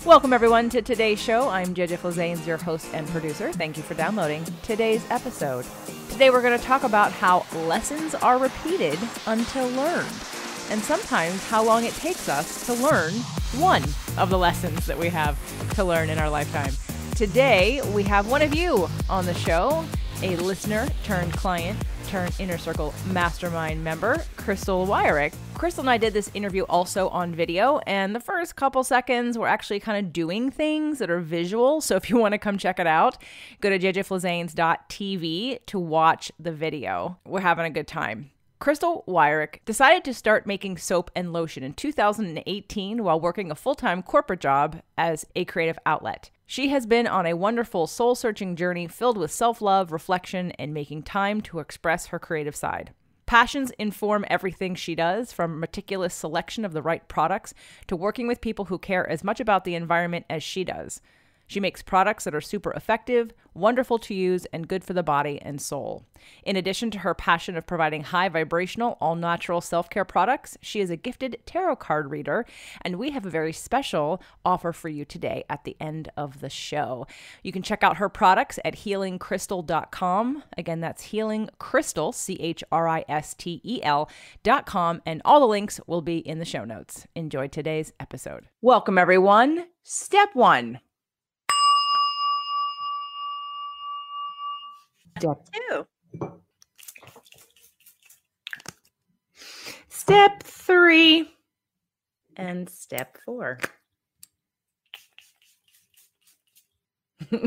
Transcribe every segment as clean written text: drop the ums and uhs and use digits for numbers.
Welcome, everyone, to today's show. I'm JJ Flazanes, your host and producer. Thank you for downloading today's episode. Today, we're going to talk about how lessons are repeated until learned, and sometimes how long it takes us to learn one of the lessons that we have to learn in our lifetime. Today, we have one of you on the show, a listener turned client turned Inner Circle Mastermind member, Christel Weyerich. Christel and I did this interview also on video, and the first couple seconds we're actually kind of doing things that are visual. So if you want to come check it out, go to jjflazanes.tv to watch the video. We're having a good time. Christel Weyerich decided to start making soap and lotion in 2018 while working a full-time corporate job as a creative outlet. She has been on a wonderful soul-searching journey filled with self-love, reflection, and making time to express her creative side. Passions inform everything she does, from meticulous selection of the right products to working with people who care as much about the environment as she does. She makes products that are super effective, wonderful to use, and good for the body and soul. In addition to her passion of providing high vibrational, all-natural self-care products, she is a gifted tarot card reader, and we have a very special offer for you today at the end of the show. You can check out her products at healingcrystal.com. Again, that's healingcrystal, CHRISTEL.com, and all the links will be in the show notes. Enjoy today's episode. Welcome, everyone. Step one. Step two. Step three. And step four. So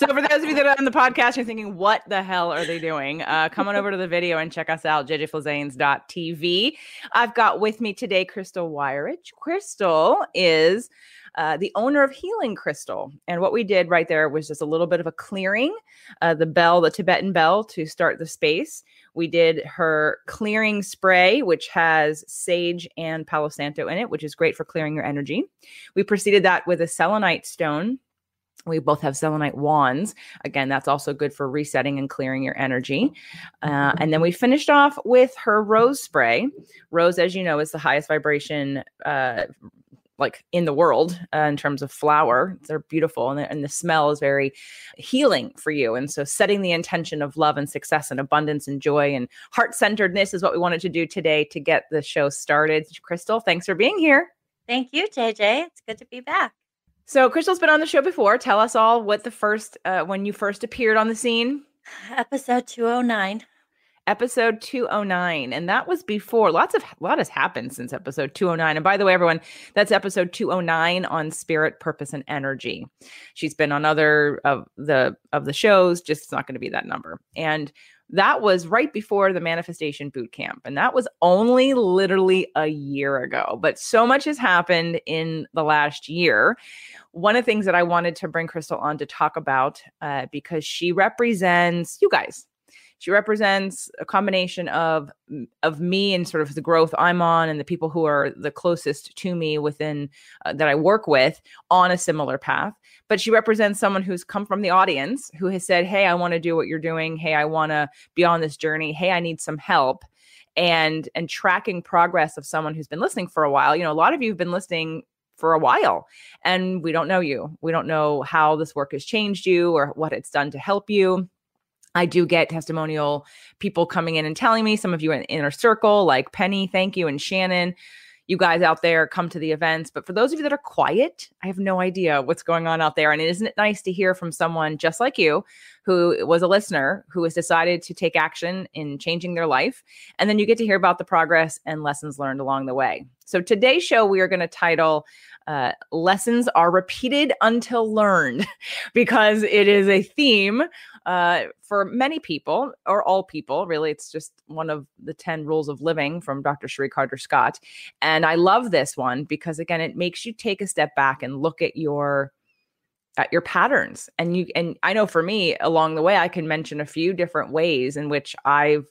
for those of you that are on the podcast, you're thinking, what the hell are they doing? Come on over to the video and check us out, jjflazanes.tv. I've got with me today Christel Weyerich. Christel is the owner of Healing Crystal. And what we did right there was just a little bit of a clearing, the Tibetan bell to start the space. We did her clearing spray, which has sage and Palo Santo in it, which is great for clearing your energy. We preceded that with a selenite stone. We both have selenite wands. Again, that's also good for resetting and clearing your energy. And then we finished off with her rose spray. Rose, as you know, is the highest vibration like in the world in terms of flower. They're beautiful, and the smell is very healing for you. And so setting the intention of love and success and abundance and joy and heart-centeredness is what we wanted to do today to get the show started. Christel, thanks for being here. Thank you, JJ. It's good to be back. So Christel's been on the show before. Tell us all what when you first appeared on the scene. Episode 209. Episode 209. And that was before. A lot has happened since episode 209. And by the way, everyone, that's episode 209 on spirit, purpose, and energy. She's been on other of the shows, just it's not going to be that number. And that was right before the Manifestation Boot Camp. And that was only literally a year ago. But so much has happened in the last year. One of the things that I wanted to bring Christel on to talk about, because she represents you guys. She represents a combination of me and sort of the growth I'm on and the people who are the closest to me within that I work with on a similar path. But she represents someone who's come from the audience who has said, hey, I want to do what you're doing. Hey, I want to be on this journey. Hey, I need some help. And tracking progress of someone who's been listening for a while. You know, a lot of you have been listening for a while and we don't know you. We don't know how this work has changed you or what it's done to help you. I do get testimonial people coming in and telling me, some of you in Inner Circle, like Penny, thank you, and Shannon, you guys out there come to the events. But for those of you that are quiet, I have no idea what's going on out there. And isn't it nice to hear from someone just like you, who was a listener, who has decided to take action in changing their life. And then you get to hear about the progress and lessons learned along the way. So today's show, we are going to title Lessons Are Repeated Until Learned, because it is a theme for many people, or all people, really. It's just one of the 10 rules of living from Dr. Cherie Carter Scott. And I love this one because, again, it makes you take a step back and look at your patterns. And I know for me, along the way, I can mention a few different ways in which I've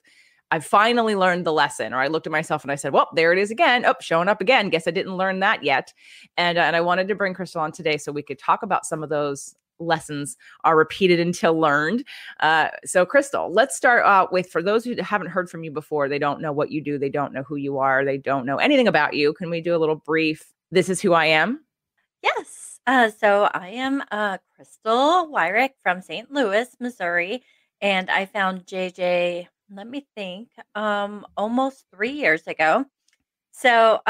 finally learned the lesson, or I looked at myself and I said, well, there it is again. Oh, showing up again. Guess I didn't learn that yet. And I wanted to bring Christel on today so we could talk about some of those lessons are repeated until learned. So Christel, let's start out with, for those who haven't heard from you before, they don't know what you do, they don't know who you are, they don't know anything about you. Can we do a little brief This is who I am. Yes. So I am Christel Weyerich from St. Louis, Missouri, and I found JJ, let me think, almost 3 years ago. So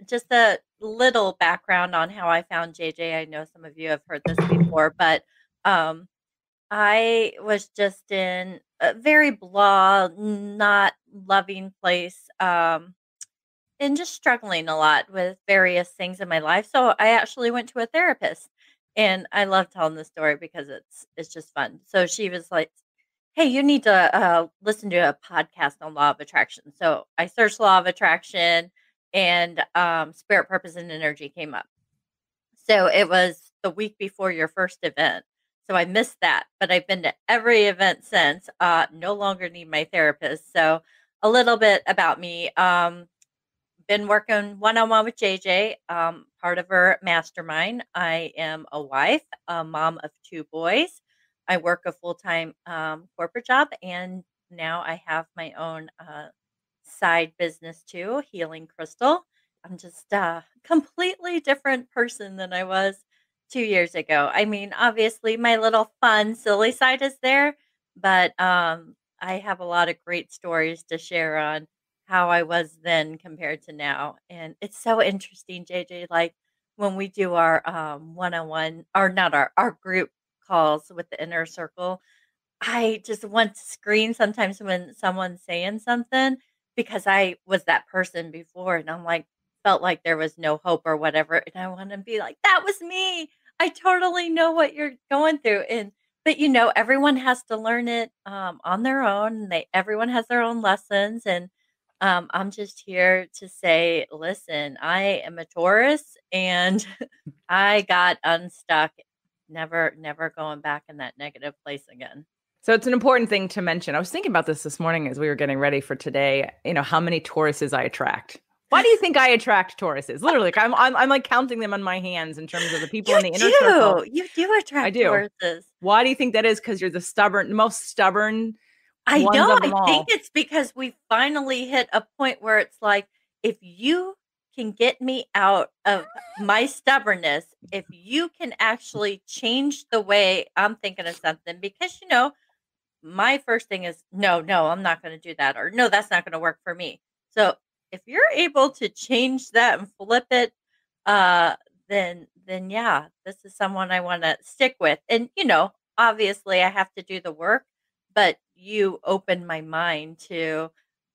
just a little background on how I found JJ. I know some of you have heard this before, but um, I was just in a very blah, not loving place. And just struggling a lot with various things in my life. So I actually went to a therapist, and I love telling the story because it's just fun. So she was like, "Hey, you need to listen to a podcast on law of attraction." So I searched law of attraction, and spirit, purpose, and energy came up. So it was the week before your first event. So I missed that, but I've been to every event since. No longer need my therapist. So a little bit about me. Been working one-on-one with JJ, part of her mastermind. I am a wife, a mom of 2 boys. I work a full-time, corporate job, and now I have my own, side business too, Healing Crystal. I'm just a completely different person than I was 2 years ago. I mean, obviously, my little fun, silly side is there, but, I have a lot of great stories to share on how I was then compared to now, and it's so interesting, JJ, like, when we do our, one-on-one or not our group calls with the inner circle, I just want to scream sometimes when someone's saying something because I was that person before, and I'm like felt like there was no hope or whatever, and I wanna be like, "That was me. I totally know what you're going through," and but, everyone has to learn it, on their own, and everyone has their own lessons, and, I'm just here to say, "Listen, I am a Taurus, and I got unstuck, never going back in that negative place again." So it's an important thing to mention. I was thinking about this morning as we were getting ready for today, how many Tauruses I attract. Why do you think I attract Tauruses? Literally, like I'm like counting them on my hands in terms of the people in the inner circle. You do I attract do. Tauruses. Why do you think that is? Because you're the most stubborn I ones know, of them I think all. it's because we finally hit a point where it's like, if you can get me out of my stubbornness, if you can actually change the way I'm thinking of something, because, my first thing is, "No, no, I'm not gonna do that," or, "No, that's not gonna work for me." So, if you're able to change that and flip it, uh, then yeah, this is someone I wanna stick with, and, obviously, I have to do the work, but you open my mind to,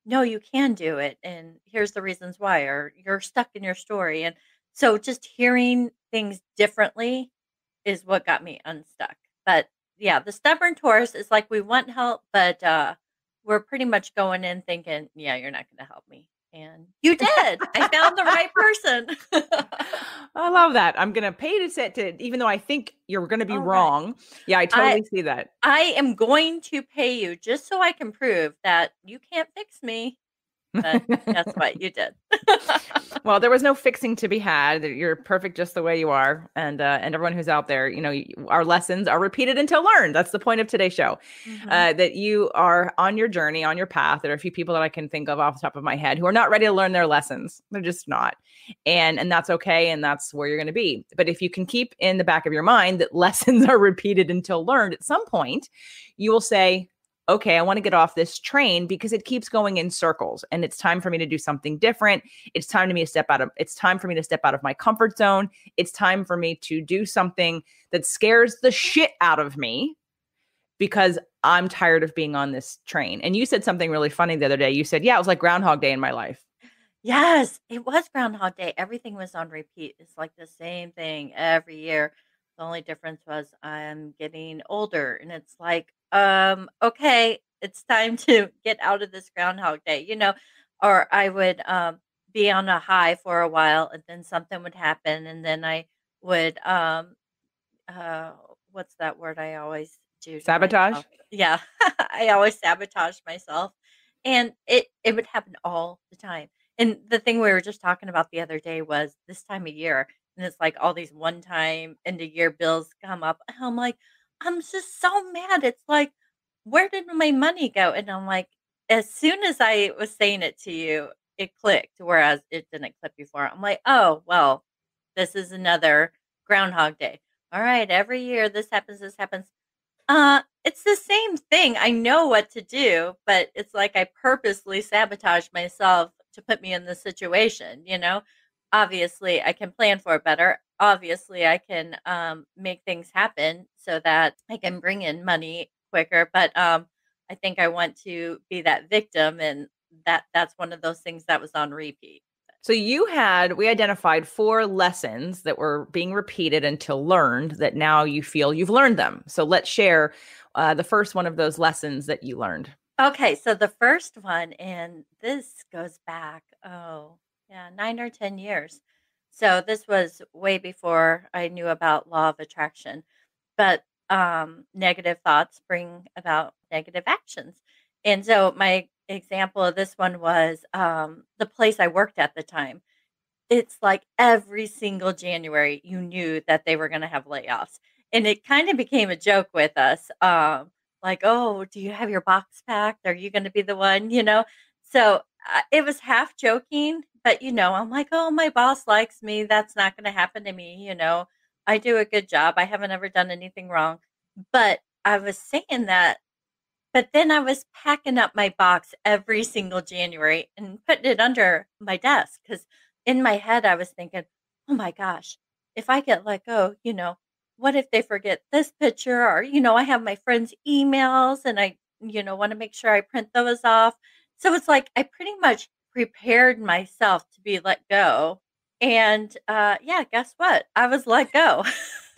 "No, you can do it, and here's the reasons why," or, "You're stuck in your story," and so just hearing things differently is what got me unstuck. But yeah, the stubborn Taurus is like we want help, but we're pretty much going in thinking, yeah, you're not going to help me. And you did. I found the right person. I love that. I'm gonna pay to sit to, even though I think you're gonna be All right. wrong. Yeah, I I totally see that. I am going to pay you just so I can prove that you can't fix me. But guess what? You did. Well, there was no fixing to be had. You're perfect just the way you are, and everyone who's out there, our lessons are repeated until learned. That's the point of today's show. Hmm. That you are on your journey, on your path. There are a few people that I can think of off the top of my head who are not ready to learn their lessons. They're just not, and that's okay, and that's where you're going to be. But if you can keep in the back of your mind that lessons are repeated until learned, at some point, you will say, okay, I want to get off this train because it keeps going in circles and it's time for me to do something different. It's time for me to step out of my comfort zone. It's time for me to do something that scares the shit out of me because I'm tired of being on this train. And you said something really funny the other day. You said, yeah, it was like Groundhog Day in my life. Yes, it was Groundhog Day. Everything was on repeat. It's like the same thing every year. The only difference was I'm getting older and it's like, okay, it's time to get out of this Groundhog Day, or I would be on a high for a while and then something would happen and then I would uh what's that word I always do to Sabotage. myself? Yeah. I always sabotage myself. And it would happen all the time. And the thing we were just talking about the other day was this time of year, and it's like all these one time end of year bills come up. And I'm like, I'm just so mad. It's like, where did my money go? And I'm like, as soon as I was saying it to you, it clicked, whereas it didn't click before. I'm like, oh, well, this is another Groundhog Day. All right, every year this happens, this happens. It's the same thing. I know what to do, but it's like I purposely sabotage myself to put me in this situation, you know? Obviously, I can plan for it better. Obviously, I can make things happen so that I can bring in money quicker, but I think I want to be that victim, and that's one of those things that was on repeat. So we identified 4 lessons that were being repeated until learned that now you feel you've learned them. So let's share the first one of those lessons that you learned. Okay, so the first one, and this goes back, oh, yeah, 9 or 10 years. So this was way before I knew about law of attraction. But negative thoughts bring about negative actions. And so my example of this one was the place I worked at the time. It's like every single January, you knew that they were gonna have layoffs, and it kinda became a joke with us, like, "Oh, do you have your box packed? Are you gonna be the one?" You know? So, it was half joking, but, I'm like, "Oh, my boss likes me, that's not gonna happen to me," you know? I do a good job, I haven't ever done anything wrong, but I was saying that, but then I was packing up my box every single January and putting it under my desk because in my head I was thinking, "Oh my gosh, if I get let go, what if they forget this picture?" Or, I have my friends' emails and I, want to make sure I print those off. So it's like I pretty much prepared myself to be let go. And yeah, guess what? I was let go.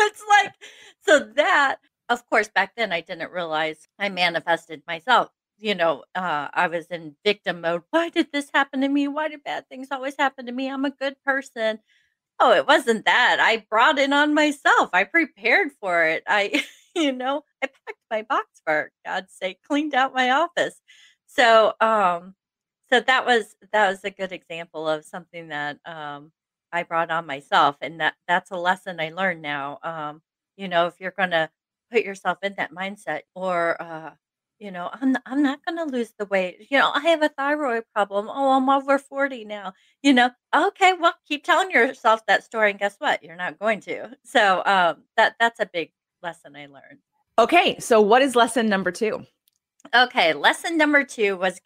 It's like, so that, of course, back then I didn't realize I manifested myself. I was in victim mode. Why did this happen to me? Why do bad things always happen to me? I'm a good person. Oh, it wasn't that. I brought it on myself. I prepared for it. I packed my box for God's sake, cleaned out my office. So, so that was a good example of something that I brought on myself, and that's a lesson I learned now. If you're gonna put yourself in that mindset, or I'm not gonna lose the weight. I have a thyroid problem. Oh, I'm over 40 now. Okay, well, keep telling yourself that story, and guess what? You're not going to. So that's a big lesson I learned. Okay, so what is lesson number 2? Okay, lesson number 2 was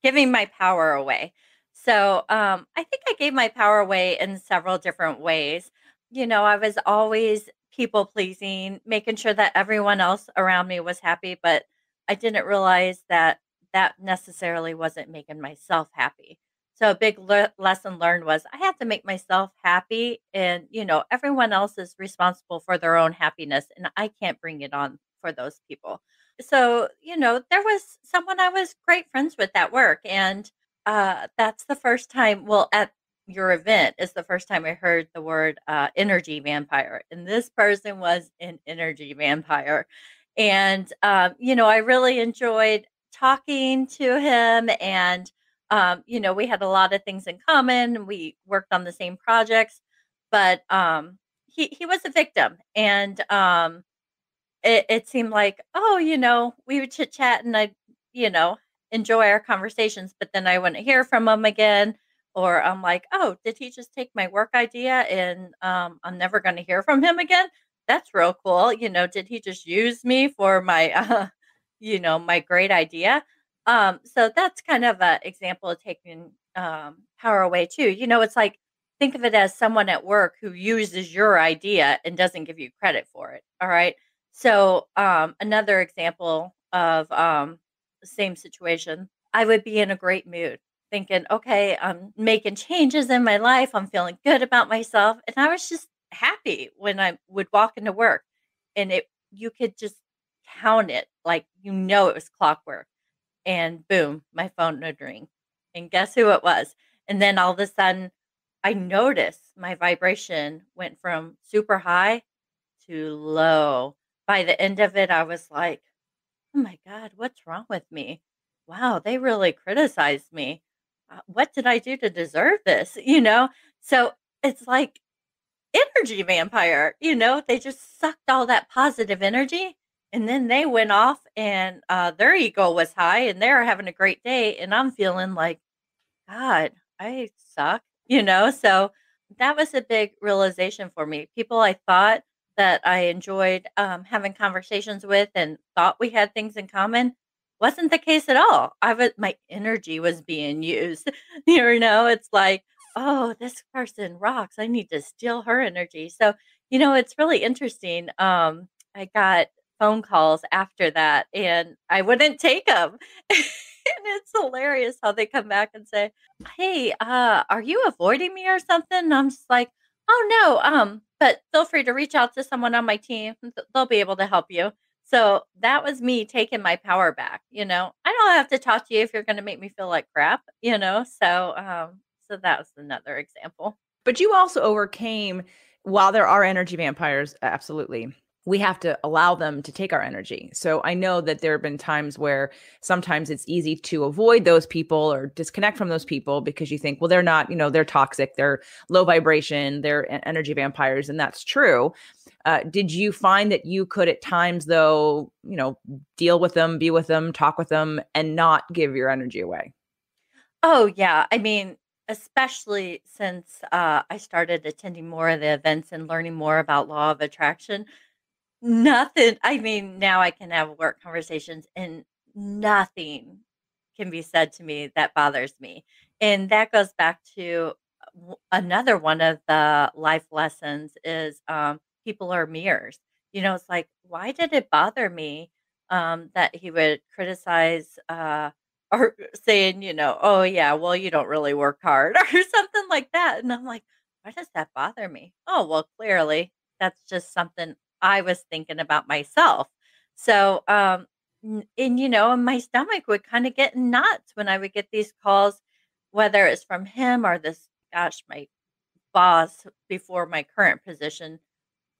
giving my power away. So I think I gave my power away in several different ways. I was always people pleasing, making sure that everyone else around me was happy, but I didn't realize that that necessarily wasn't making myself happy. So a big lesson learned was I have to make myself happy, and everyone else is responsible for their own happiness, and I can't bring it on for those people. So, there was someone I was great friends with at work, and that's the first time, well, at your event is the first time I heard the word energy vampire. And this person was an energy vampire. And, I really enjoyed talking to him. And, we had a lot of things in common. We worked on the same projects, but he was a victim. And, it seemed like, oh, we would chit chat and I, you know, enjoy our conversations, but then I wouldn't hear from him again. Or I'm like, oh, did he just take my work idea and I'm never going to hear from him again? That's real cool. Did he just use me for my, my great idea? So that's kind of an example of taking power away too. It's like, think of it as someone at work who uses your idea and doesn't give you credit for it. All right. So, another example of the same situation, I would be in a great mood thinking, okay, I'm making changes in my life. I'm feeling good about myself. And I was just happy when I would walk into work, and you could just count it like, it was clockwork. And boom, my phone would ring. And guess who it was? And then all of a sudden, I noticed my vibration went from super high to low. By the end of it, I was like, "Oh my god, what's wrong with me? Wow, they really criticized me. What did I do to deserve this?" So it's like energy vampire. They just sucked all that positive energy, and then they went off, and their ego was high, and they're having a great day, and I'm feeling like, God, I suck. So that was a big realization for me. People I thought that I enjoyed having conversations with and thought we had things in common wasn't the case at all. My energy was being used. It's like, oh, this person rocks. I need to steal her energy. So, it's really interesting. I got phone calls after that and I wouldn't take them. And it's hilarious how they come back and say, "Hey, are you avoiding me or something?" And I'm just like, "Oh no, but feel free to reach out to someone on my team. They'll be able to help you." So that was me taking my power back. I don't have to talk to you if you're going to make me feel like crap. So that was another example. But you also overcame, while there are energy vampires, absolutely, we have to allow them to take our energy. So I know that there have been times where sometimes it's easy to avoid those people or disconnect from those people because you think, well, they're not, they're toxic, they're low vibration, they're energy vampires. And that's true. Did you find that you could at times, though, deal with them, be with them, talk with them, and not give your energy away? Oh, yeah. I mean, especially since I started attending more of the events and learning more about law of attraction. Nothing. I mean, now I can have work conversations and nothing can be said to me that bothers me. And that goes back to another one of the life lessons is people are mirrors. It's like, why did it bother me that he would criticize or saying, oh, yeah, well, you don't really work hard or something like that. And I'm like, why does that bother me? Oh, well, clearly that's just something I was thinking about myself. So, and my stomach would kind of get nuts when I would get these calls, whether it's from him or my boss before my current position.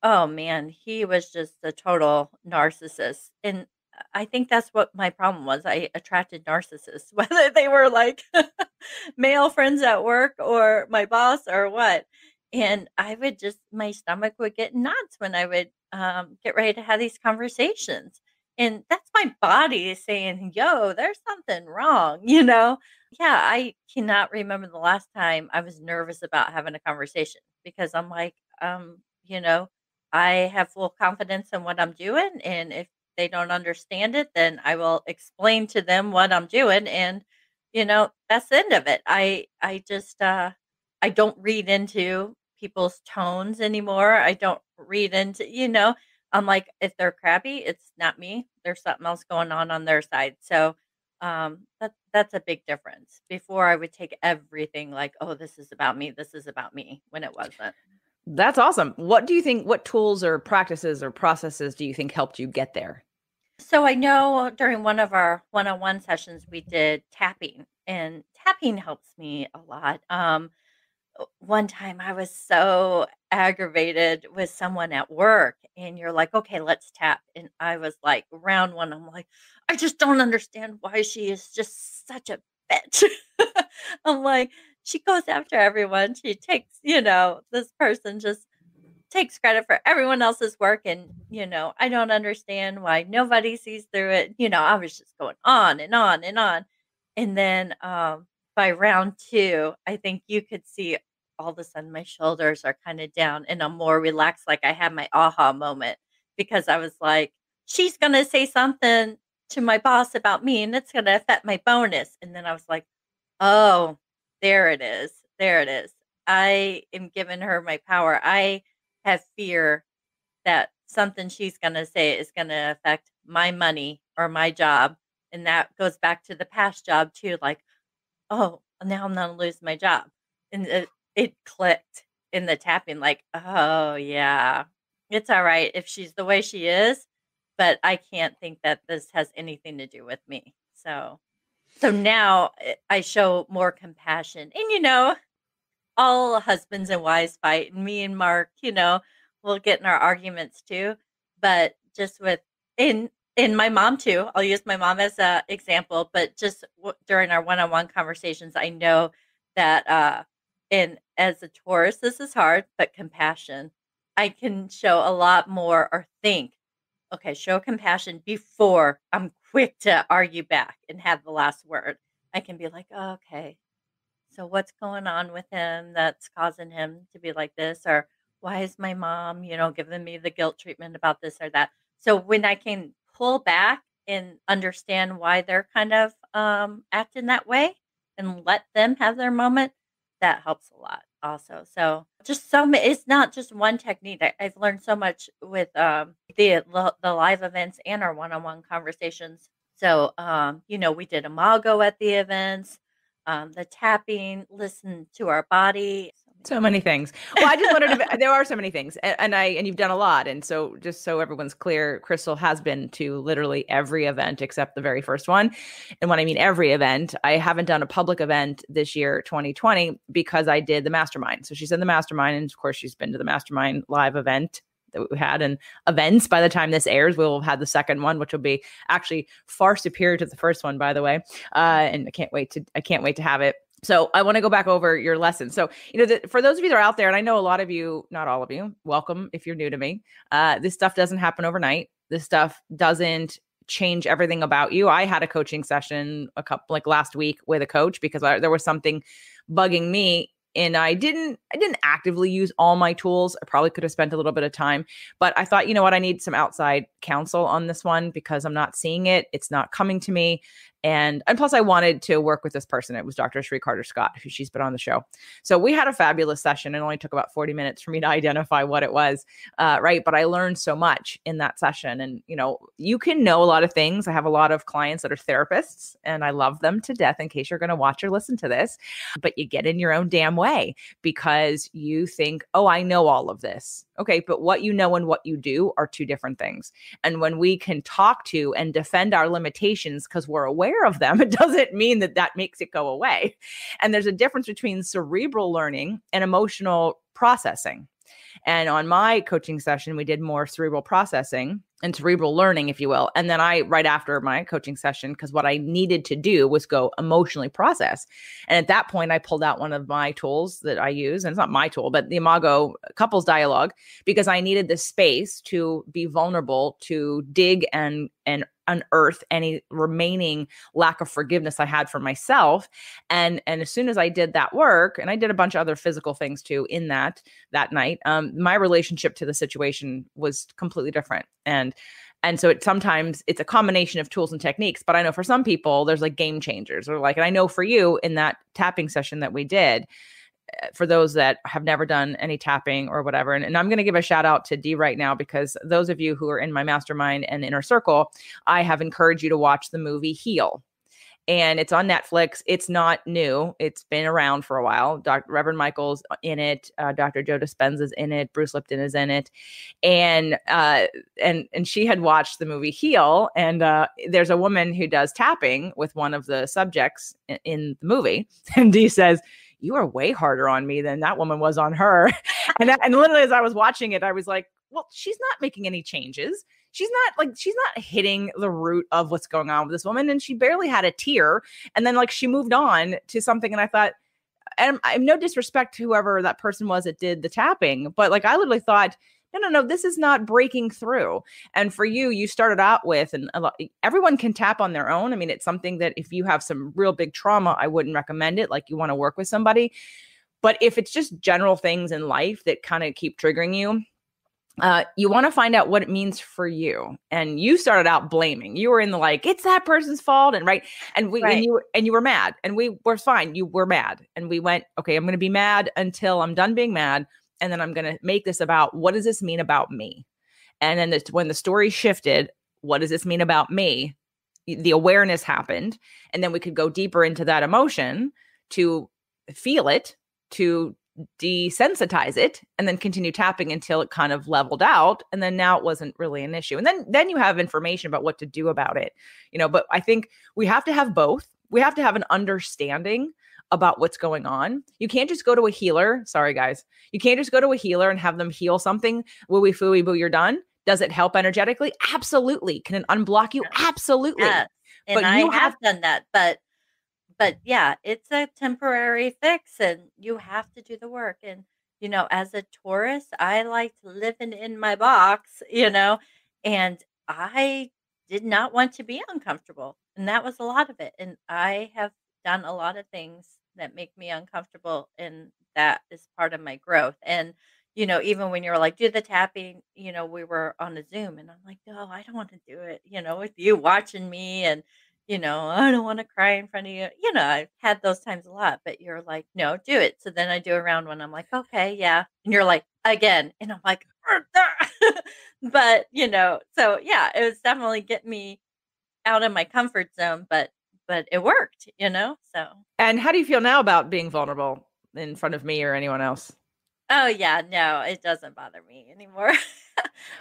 Oh man, he was just a total narcissist. And I think that's what my problem was. I attracted narcissists, whether they were like male friends at work or my boss or what. And my stomach would get knots when I would get ready to have these conversations. And that's my body saying, yo, there's something wrong, Yeah, I cannot remember the last time I was nervous about having a conversation because I'm like, you know, I have full confidence in what I'm doing, and if they don't understand it, then I will explain to them what I'm doing, and that's the end of it. I don't read into people's tones anymore. I don't read into, I'm like, if they're crabby, it's not me. There's something else going on their side. So that's a big difference. Before I would take everything like, oh, this is about me. This is about me, when it wasn't. That's awesome. What do you think, what tools or practices or processes do you think helped you get there? So I know during one of our one-on-one sessions we did tapping, and tapping helps me a lot. One time I was so aggravated with someone at work, and you're like, "Okay, let's tap." And I was like, round one, I'm like, "I just don't understand why she is just such a bitch." I'm like, she goes after everyone. She takes, this person just takes credit for everyone else's work, and I don't understand why nobody sees through it. I was just going on and on and on. And then by round two, I think you could see all of a sudden my shoulders are kind of down and I'm more relaxed, like I had my aha moment, because I was like, she's gonna say something to my boss about me and it's gonna affect my bonus. And then I was like, oh, there it is, there it is. I am giving her my power. I have fear that something she's gonna say is gonna affect my money or my job, and that goes back to the past job too, like, "Oh, now I'm gonna lose my job." And it clicked in the tapping, like, "Oh, yeah. It's alright if she's the way she is, but I can't think that this has anything to do with me." So now, I show more compassion, and, all husbands and wives fight, and me and Mark, we'll get in our arguments too. But just with in my mom too, I'll use my mom as a example. But just during our one-on-one conversations, I know that and as a Taurus, this is hard, but compassion, I can show a lot more or think. Okay, show compassion before I'm quick to argue back and have the last word. I can be like, oh, okay, So what's going on with him that's causing him to be like this? Or why is my mom, giving me the guilt treatment about this or that? So when I can pull back and understand why they're kind of acting that way and let them have their moment, that helps a lot also. So just it's not just one technique. I've learned so much with the live events and our one-on-one conversations. So, we did Imago at the events, the tapping, listen to our body. So many things. Well, I just wanted to, there are so many things and you've done a lot. And so just so everyone's clear, Christel has been to literally every event except the very first one. And when I mean every event, I haven't done a public event this year, 2020, because I did the Mastermind. So she's in the Mastermind. And of course she's been to the Mastermind live event that we had, and events. By the time this airs, we'll have had the second one, which will be actually far superior to the first one, by the way. And I can't wait to have it. So I want to go back over your lesson. So, for those of you that are out there, and I know a lot of you, not all of you, welcome if you're new to me. This stuff doesn't happen overnight. This stuff doesn't change everything about you. I had a coaching session last week with a coach because there was something bugging me. And I didn't actively use all my tools. I probably could have spent a little bit of time, but I thought, I need some outside counsel on this one because I'm not seeing it. It's not coming to me. And plus I wanted to work with this person. It was Dr. Sri Carter-Scott, who she's been on the show. So we had a fabulous session. It only took about 40 minutes for me to identify what it was. Right. But I learned so much in that session. And, you can know a lot of things. I have a lot of clients that are therapists and I love them to death in case you're going to watch or listen to this, but you get in your own damn way because you think, oh, I know all of this. Okay. But what you know and what you do are two different things. And when we can talk to and defend our limitations because we're aware of them, it doesn't mean that makes it go away. And there's a difference between cerebral learning and emotional processing. And on my coaching session, we did more cerebral processing and cerebral learning, if you will. And then right after my coaching session, because what I needed to do was go emotionally process. And at that point, I pulled out one of my tools that I use. And it's not my tool, but the Imago couples dialogue, because I needed the space to be vulnerable, to dig and unearth any remaining lack of forgiveness I had for myself. And as soon as I did that work, and I did a bunch of other physical things too in that night, my relationship to the situation was completely different. And so sometimes it's a combination of tools and techniques, but I know for some people there's like game changers and I know for you in that tapping session that we did, for those that have never done any tapping or whatever. And I'm going to give a shout out to Dee right now, because those of you who are in my mastermind and inner circle, I have encouraged you to watch the movie Heal. And it's on Netflix. It's not new. It's been around for a while. Reverend Michael's in it. Dr. Joe Dispenza's in it. Bruce Lipton is in it. And she had watched the movie Heal. And there's a woman who does tapping with one of the subjects in the movie. And Dee says, "You are way harder on me than that woman was on her." And literally as I was watching it, I was like, well, she's not making any changes. She's not hitting the root of what's going on with this woman. And she barely had a tear. And then she moved on to something. And I thought, and I'm no disrespect to whoever that person was that did the tapping, but I literally thought, no, this is not breaking through. And for you started out with, and everyone can tap on their own. I mean, it's something that if you have some real big trauma, I wouldn't recommend it. You want to work with somebody. But if it's just general things in life that kind of keep triggering you, you want to find out what it means for you. And you started out blaming. You were in the it's that person's fault, and right. And you were mad, and we were fine. You were mad, and we went, okay, I'm going to be mad until I'm done being mad, and then I'm going to make this about what does this mean about me. And then when the story shifted, what does this mean about me? The awareness happened, and then we could go deeper into that emotion to feel it, to desensitize it, and then continue tapping until it kind of leveled out. And then now it wasn't really an issue. And then you have information about what to do about it, but I think we have to have both. We have to have an understanding about what's going on. You can't just go to a healer. Sorry, guys. You can't just go to a healer and have them heal something. Wooey fooey boo, you're done. Does it help energetically? Absolutely. Can it unblock you? Absolutely. Yes. And I have done that, but yeah, it's a temporary fix and you have to do the work. And, as a Taurus, I like living in my box, and I did not want to be uncomfortable. And that was a lot of it. And I have done a lot of things that make me uncomfortable, and that is part of my growth. And even when you're like, do the tapping, we were on a Zoom, and I'm like, no, I don't want to do it, with you watching me, and I don't want to cry in front of you. I've had those times a lot, but you're like, no, do it. So then I do a round one. I'm like, okay, yeah. And you're like, again. And I'm like, but, so yeah, it was definitely getting me out of my comfort zone, but it worked, so. And how do you feel now about being vulnerable in front of me or anyone else? Oh yeah, no, it doesn't bother me anymore.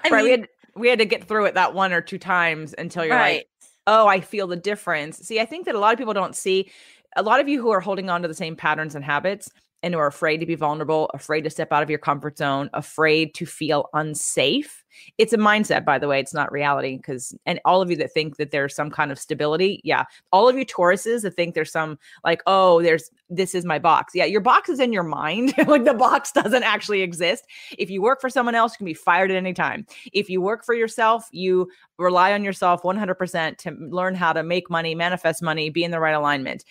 I Right. mean, We had to get through it that one or two times until you're like, right. oh, I feel the difference. See, I think that a lot of people don't see a lot of you who are holding on to the same patterns and habits and who are afraid to be vulnerable, afraid to step out of your comfort zone, afraid to feel unsafe. It's a mindset, by the way. It's not reality. And all of you that think that there's some kind of stability. Yeah. All of you Tauruses that think there's some like, oh, this is my box. Yeah. Your box is in your mind. Like the box doesn't actually exist. If you work for someone else, you can be fired at any time. If you work for yourself, you rely on yourself 100% to learn how to make money, manifest money, be in the right alignment.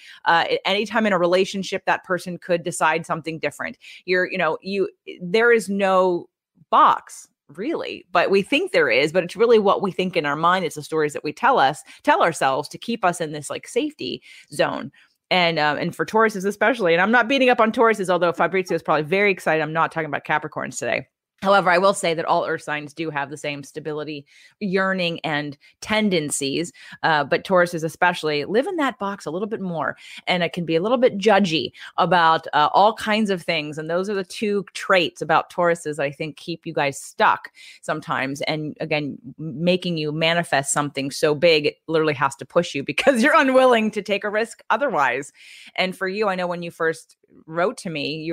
Anytime in a relationship, that person could decide something different. There is no box really, but we think there is, but it's really what we think in our mind. It's the stories that we tell ourselves to keep us in this like safety zone. And for Tauruses especially, and I'm not beating up on Tauruses, although Fabrizio is probably very excited. I'm not talking about Capricorns today. However, I will say that all earth signs do have the same stability, yearning, and tendencies. But Tauruses especially live in that box a little bit more. And it can be a little bit judgy about all kinds of things. And those are the two traits about Tauruses I think keep you guys stuck sometimes. And again, making you manifest something so big, it literally has to push you because you're unwilling to take a risk otherwise. And for you, I know when you first wrote to me,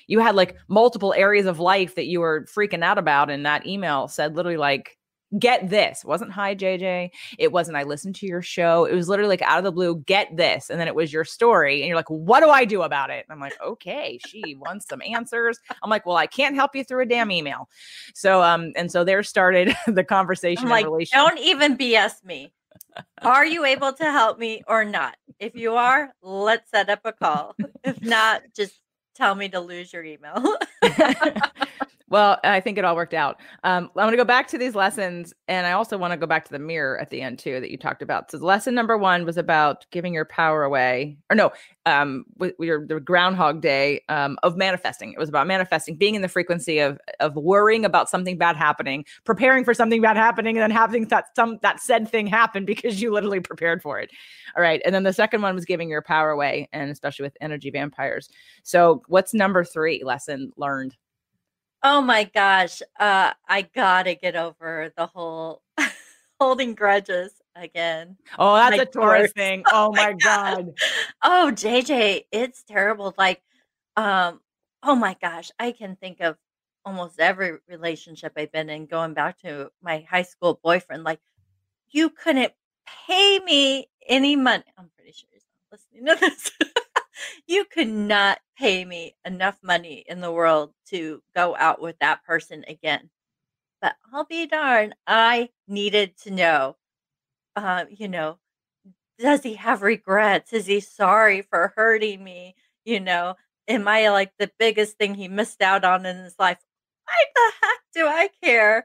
you had like multiple areas of life that you were freaking out about. And that email said literally like, get this. It wasn't hi, JJ. It wasn't I listened to your show. It was literally like out of the blue, get this. And then it was your story. And you're like, what do I do about it? And I'm like, okay, she wants some answers. I'm like, well, I can't help you through a damn email. So, and so there started the conversation I'm like, and relationship. don't even BS me. Are you able to help me or not? If you are, let's set up a call. If not, just tell me to lose your email. Well, I think it all worked out. I'm going to go back to these lessons. And I also want to go back to the mirror at the end too, that you talked about. So lesson number 1 was about giving your power away, or no, the Groundhog Day of manifesting. It was about manifesting, being in the frequency of worrying about something bad happening, preparing for something bad happening, and then having that said thing happen because you literally prepared for it. All right. And then the second one was giving your power away, and especially with energy vampires. So what's number 3 lesson learned? Oh my gosh. I gotta get over the whole holding grudges again. Oh, that's My a Taurus Taurus. thing. Oh my God. Oh, JJ, it's terrible. Like, oh my gosh, I can think of almost every relationship I've been in, going back to my high school boyfriend. Like, you couldn't pay me any money. I'm pretty sure he's not listening to this. You could not pay me enough money in the world to go out with that person again. But I'll be darned, I needed to know, uh, you know, does he have regrets? Is he sorry for hurting me? You know, am I like the biggest thing he missed out on in his life? Why the heck do I care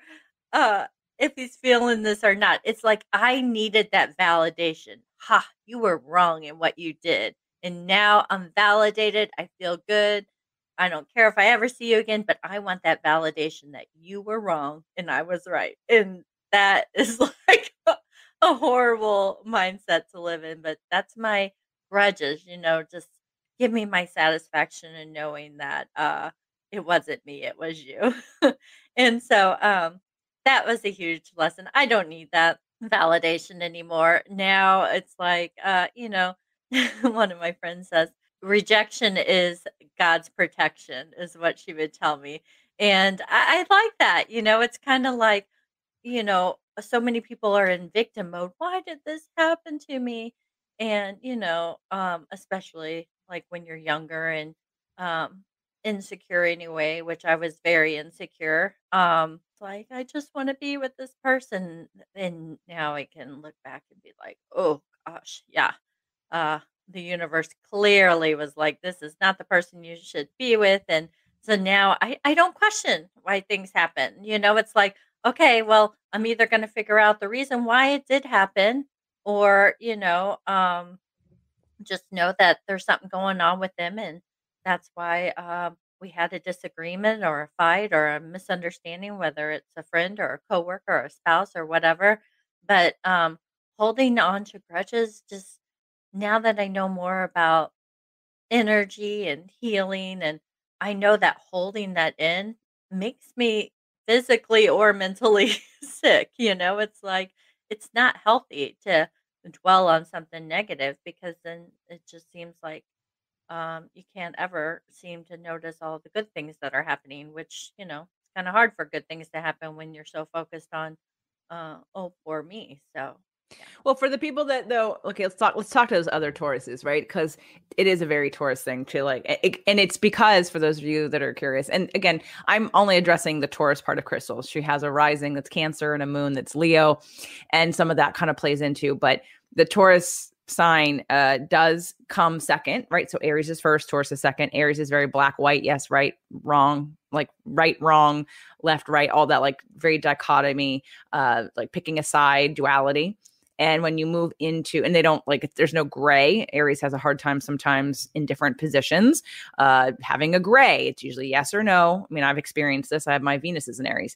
uh, if he's feeling this or not? It's like I needed that validation. Ha, you were wrong in what you did. And now I'm validated. I feel good. I don't care if I ever see you again, but I want that validation that you were wrong and I was right. And that is like a horrible mindset to live in, but that's my grudges, just give me my satisfaction in knowing that it wasn't me, it was you. And so that was a huge lesson. I don't need that validation anymore. Now it's like one of my friends says rejection is God's protection is what she would tell me. And I like that. It's kind of like so many people are in victim mode. Why did this happen to me? And, especially like when you're younger and um, insecure anyway, which I was very insecure. It's like, I just want to be with this person. And now I can look back and be like, oh gosh, yeah. the universe clearly was like, this is not the person you should be with. And so now I don't question why things happen. It's like, okay, well, I'm either going to figure out the reason why it did happen, or, just know that there's something going on with them. And that's why we had a disagreement or a fight or a misunderstanding, whether it's a friend or a coworker or a spouse or whatever. But holding on to grudges, just now that I know more about energy and healing, and I know that holding that in makes me physically or mentally sick. It's like, it's not healthy to dwell on something negative, because then it just seems like you can't ever seem to notice all the good things that are happening, which, it's kind of hard for good things to happen when you're so focused on, oh, for me. So, yeah. Well, for the people that though, okay, let's talk to those other Tauruses, right? Because it is a very Taurus thing to like, and it's because for those of you that are curious, and again, I'm only addressing the Taurus part of Crystal. She has a rising that's Cancer and a moon that's Leo, and some of that kind of plays into, but the Taurus sign does come second, right? So Aries is first, Taurus is second. Aries is very black, white, yes, right, wrong, like right, wrong, left, right, all that, like very dichotomy, like picking a side, duality. And when you move into, and they don't like, there's no gray. Aries has a hard time sometimes in different positions having a gray. It's usually yes or no. I mean, I've experienced this. I have my Venus is in Aries.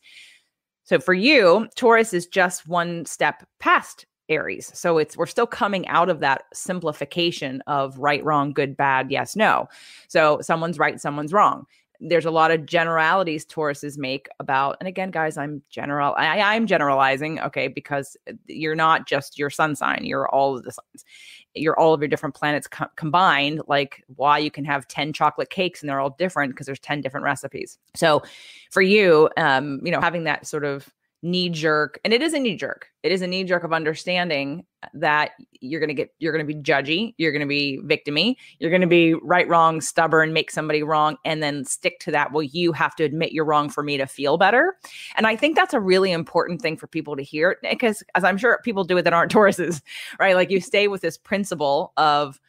So for you, Taurus is just one step past Aries. So we're still coming out of that simplification of right, wrong, good, bad, yes, no. So someone's right, someone's wrong. There's a lot of generalities Tauruses make about, and again, guys, I'm generalizing, okay, because you're not just your sun sign, you're all of the signs. You're all of your different planets combined, like why you can have 10 chocolate cakes and they're all different because there's 10 different recipes. So for you, having that sort of knee jerk, and it is a knee jerk. It is a knee jerk of understanding that you're going to be judgy. You're going to be victimy. You're going to be right, wrong, stubborn, make somebody wrong, and then stick to that. Well, you have to admit you're wrong for me to feel better. And I think that's a really important thing for people to hear, because as I'm sure people do it that aren't Tauruses, right? Like you stay with this principle of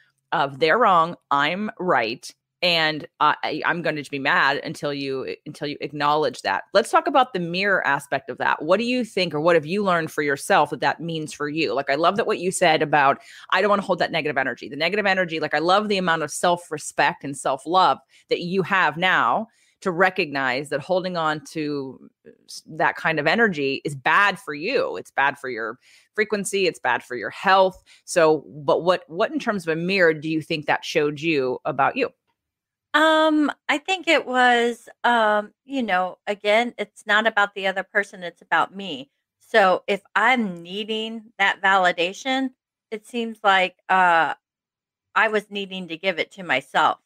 they're wrong, I'm right. And I'm going to be mad until you acknowledge that. Let's talk about the mirror aspect of that. What do you think, or what have you learned for yourself that means for you? Like, I love that what you said about, I don't want to hold that negative energy. The negative energy, like I love the amount of self-respect and self-love that you have now to recognize that holding on to that kind of energy is bad for you. It's bad for your frequency. It's bad for your health. So, but what in terms of a mirror do you think that showed you about you? I think it was, again, it's not about the other person, it's about me. So if I'm needing that validation, it seems like I was needing to give it to myself.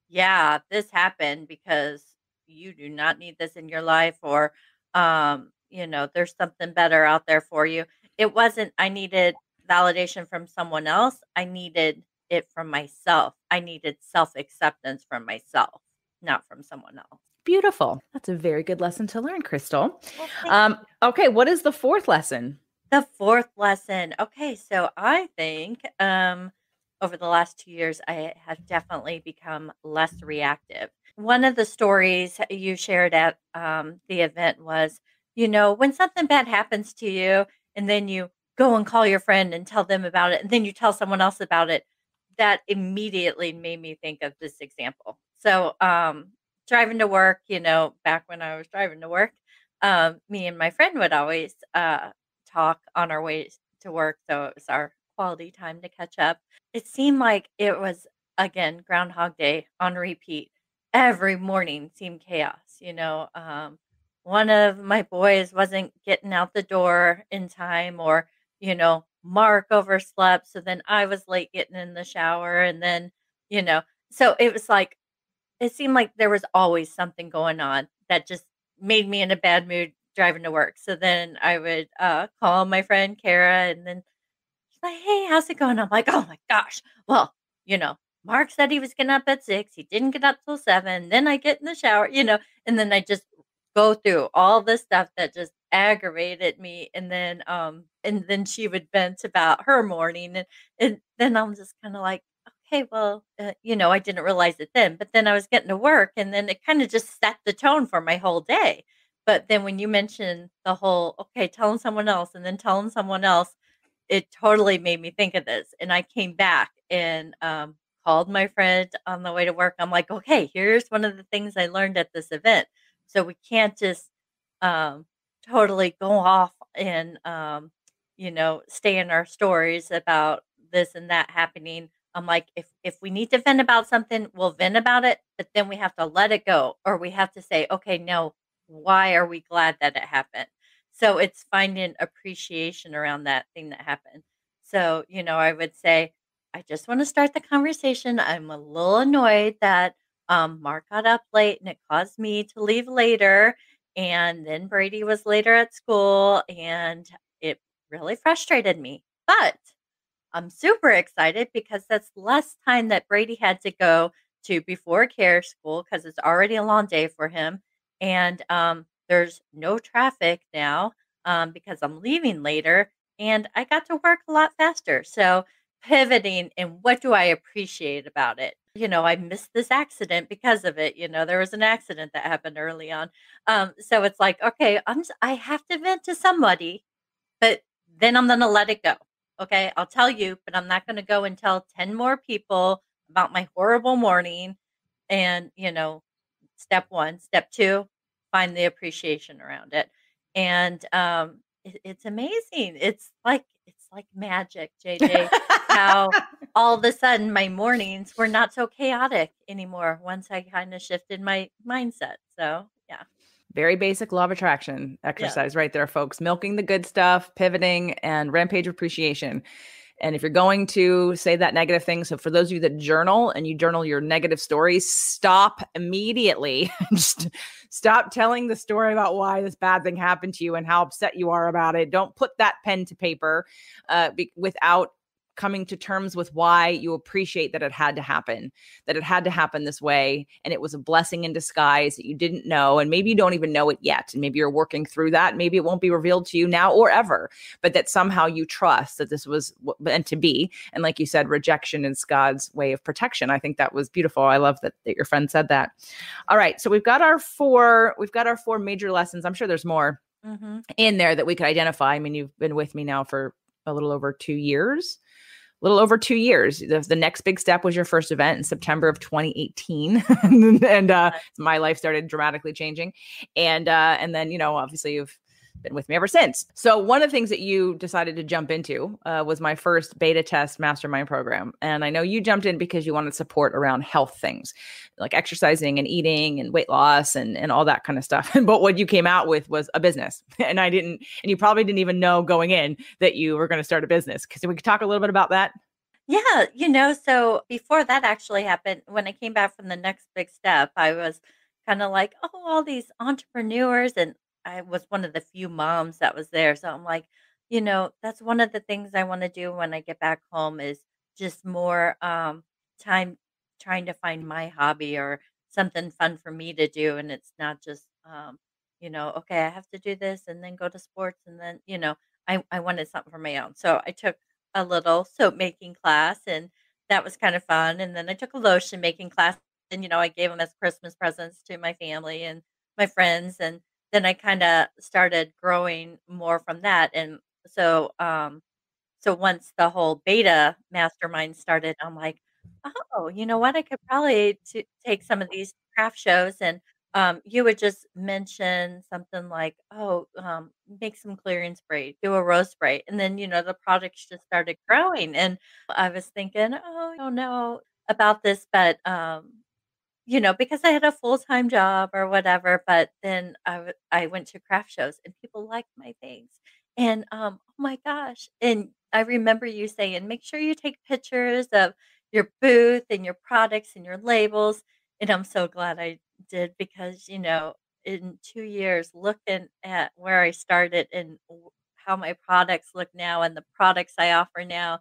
Yeah, this happened because you do not need this in your life, or there's something better out there for you. It wasn't I needed validation from someone else. I needed it from myself. I needed self-acceptance from myself, not from someone else. Beautiful. That's a very good lesson to learn, Crystal. Well, thank you. Okay, what is the fourth lesson? The fourth lesson. Okay, so I think over the last 2 years, I have definitely become less reactive. One of the stories you shared at the event was, when something bad happens to you, and then you go and call your friend and tell them about it, and then you tell someone else about it, that immediately made me think of this example. So, driving to work, back when I was driving to work, me and my friend would always talk on our way to work. So it was our quality time to catch up. It seemed like it was, again, Groundhog Day on repeat. Every morning seemed chaos. One of my boys wasn't getting out the door in time, or, Mark overslept. So then I was late getting in the shower. And then, so it was like, it seemed like there was always something going on that just made me in a bad mood driving to work. So then I would call my friend Kara, and then she's like, "Hey, how's it going?" I'm like, "Oh my gosh. Well, Mark said he was getting up at 6. He didn't get up till 7. Then I get in the shower, and then I just go through all this stuff that just aggravated me. And then she would vent about her morning, and then I'm just kind of like, okay, well, I didn't realize it then, but then I was getting to work and then it kind of just set the tone for my whole day. But then when you mentioned the whole, okay, telling someone else and then telling someone else, it totally made me think of this. And I came back and called my friend on the way to work. I'm like, okay, here's one of the things I learned at this event. So we can't just um, totally go off and, stay in our stories about this and that happening. I'm like, if we need to vent about something, we'll vent about it, but then we have to let it go, or we have to say, okay, no, why are we glad that it happened? So it's finding appreciation around that thing that happened. So, I would say, I just want to start the conversation. I'm a little annoyed that Mark got up late and it caused me to leave later. And then Brady was later at school and it really frustrated me. But I'm super excited because that's less time that Brady had to go to before care school because it's already a long day for him. And there's no traffic now because I'm leaving later and I got to work a lot faster. So pivoting and what do I appreciate about it? I missed this accident because of it. There was an accident that happened early on. So it's like, okay, I have to vent to somebody, but then I'm gonna let it go. Okay, I'll tell you, but I'm not gonna go and tell 10 more people about my horrible morning. And, step 1. Step 2, find the appreciation around it. And it's amazing. It's like magic, JJ, how all of a sudden my mornings were not so chaotic anymore once I kind of shifted my mindset. So yeah. Very basic law of attraction Yeah. exercise right there, folks. Milking the good stuff, pivoting, and rampage appreciation. And if you're going to say that negative thing, so for those of you that journal and you journal your negative stories, stop immediately. Just stop telling the story about why this bad thing happened to you and how upset you are about it. Don't put that pen to paper without coming to terms with why you appreciate that it had to happen this way. And it was a blessing in disguise that you didn't know. And maybe you don't even know it yet. And maybe you're working through that. Maybe it won't be revealed to you now or ever, but that somehow you trust that this was meant to be. And like you said, rejection is God's way of protection. I think that was beautiful. I love that your friend said that. All right. So we've got our four major lessons. I'm sure there's more in there that we could identify. I mean, you've been with me now for a little over 2 years. The next big step was your first event in September of 2018. and my life started dramatically changing. And then, obviously you've been with me ever since. So one of the things that you decided to jump into was my first beta test mastermind program. And I know you jumped in because you wanted support around health things like exercising and eating and weight loss and all that kind of stuff. But what you came out with was a business. And you probably didn't even know going in that you were going to start a business. So we could talk a little bit about that. Yeah, so before that actually happened, when I came back from the next big step, I was kind of like, oh, all these entrepreneurs. And I was one of the few moms that was there. So I'm like, that's one of the things I want to do when I get back home is just more time trying to find my hobby or something fun for me to do. And it's not just, okay, I have to do this and then go to sports. And then, I wanted something for my own. So I took a little soap making class, and that was kind of fun. And then I took a lotion making class, and I gave them as Christmas presents to my family and my friends. And then I kind of started growing more from that. And so, so once the whole beta mastermind started, I'm like, oh, you know what? I could probably take some of these craft shows and you would just mention something like, oh, make some clearing spray, do a rose spray. And then, the products just started growing. And I was thinking, oh, I don't know about this, but because I had a full-time job or whatever, but then I went to craft shows and people liked my things. And, oh my gosh, and I remember you saying, "Make sure you take pictures of your booth and your products and your labels," and I'm so glad I did because, in 2 years, looking at where I started and w how my products look now and the products I offer now,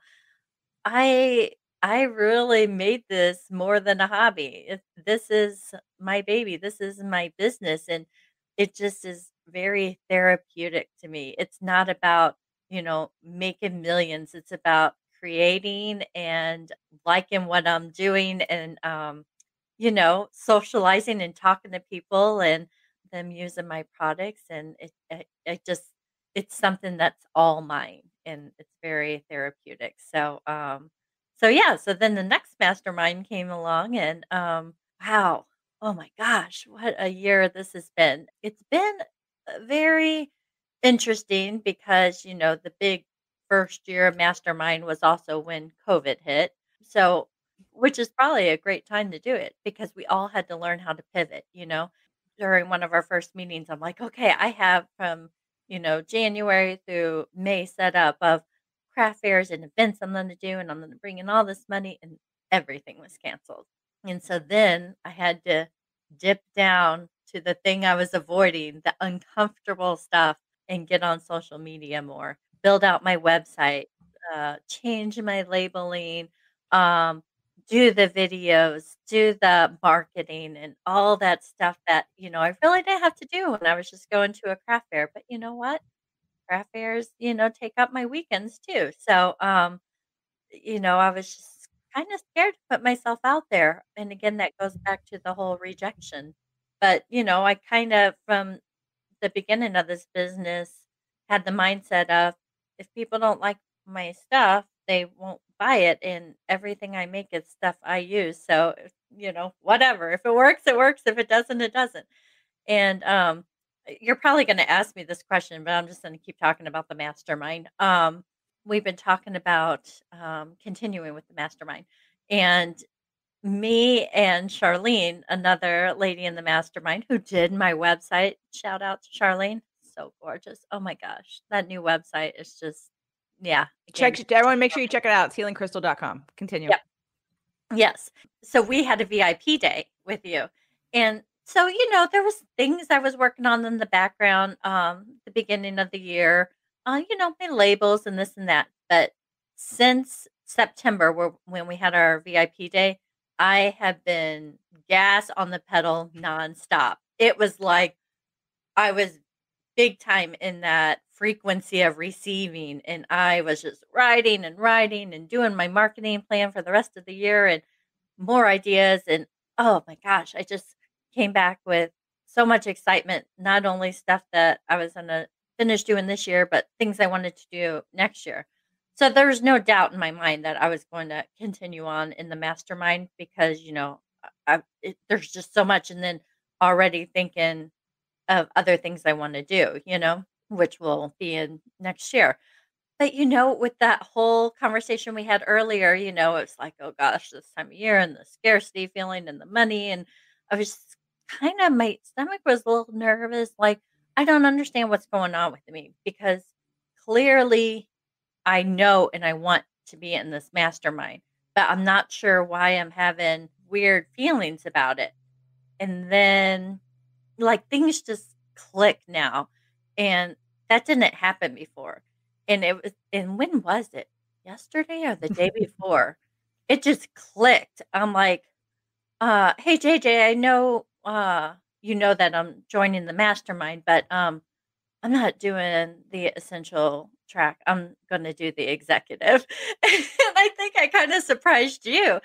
I I really made this more than a hobby. This is my baby. This is my business, and it just is very therapeutic to me. It's not about, making millions. It's about creating and liking what I'm doing and, socializing and talking to people and them using my products. And it just, it's something that's all mine and it's very therapeutic. So yeah, so then the next mastermind came along and, wow, oh my gosh, what a year this has been. It's been very interesting because, the big first year of Mastermind was also when COVID hit. So, which is probably a great time to do it because we all had to learn how to pivot. During one of our first meetings, I'm like, okay, I have from, January through May set up of craft fairs and events I'm going to do, and I'm going to bring in all this money, and everything was canceled. And so then I had to dip down to the thing I was avoiding, the uncomfortable stuff, and get on social media more, build out my website, change my labeling, um, do the videos, do the marketing, and all that stuff that, I really didn't have to do when I was just going to a craft fair. But you know what? Craft fairs, take up my weekends too. So, I was just kind of scared to put myself out there. And again, that goes back to the whole rejection. But, I kind of, from the beginning of this business, had the mindset of if people don't like my stuff, they won't buy it. And everything I make is stuff I use. So, whatever. If it works, it works. If it doesn't, it doesn't. And you're probably going to ask me this question, but I'm just going to keep talking about the mastermind. We've been talking about continuing with the mastermind. And me and Charlene, another lady in the mastermind who did my website, shout out to Charlene. So gorgeous. Oh my gosh. That new website is just, yeah. Everyone, make sure you check it out. It's healingcrystal.com. Continue. Yep. Yes. So we had a VIP day with you. And so, there was things I was working on in the background, the beginning of the year, my labels and this and that. But since September, when we had our VIP day, I have been gas on the pedal nonstop. It was like I was big time in that frequency of receiving, and I was just writing and writing and doing my marketing plan for the rest of the year and more ideas. And oh my gosh, I just came back with so much excitement, not only stuff that I was going to finish doing this year, but things I wanted to do next year. So there was no doubt in my mind that I was going to continue on in the mastermind because, there's just so much. And then already thinking of other things I want to do, which will be in next year. But, with that whole conversation we had earlier, it's like, oh gosh, this time of year and the scarcity feeling and the money. And I was kind of, my stomach was a little nervous. Like, I don't understand what's going on with me because clearly I know and I want to be in this mastermind, but I'm not sure why I'm having weird feelings about it. And then, like, things just click now. And that didn't happen before. And when was it? Yesterday or the day before? It just clicked. I'm like, hey JJ, I know you know that I'm joining the mastermind, but I'm not doing the essential track. I'm gonna do the executive. And I think I kind of surprised you.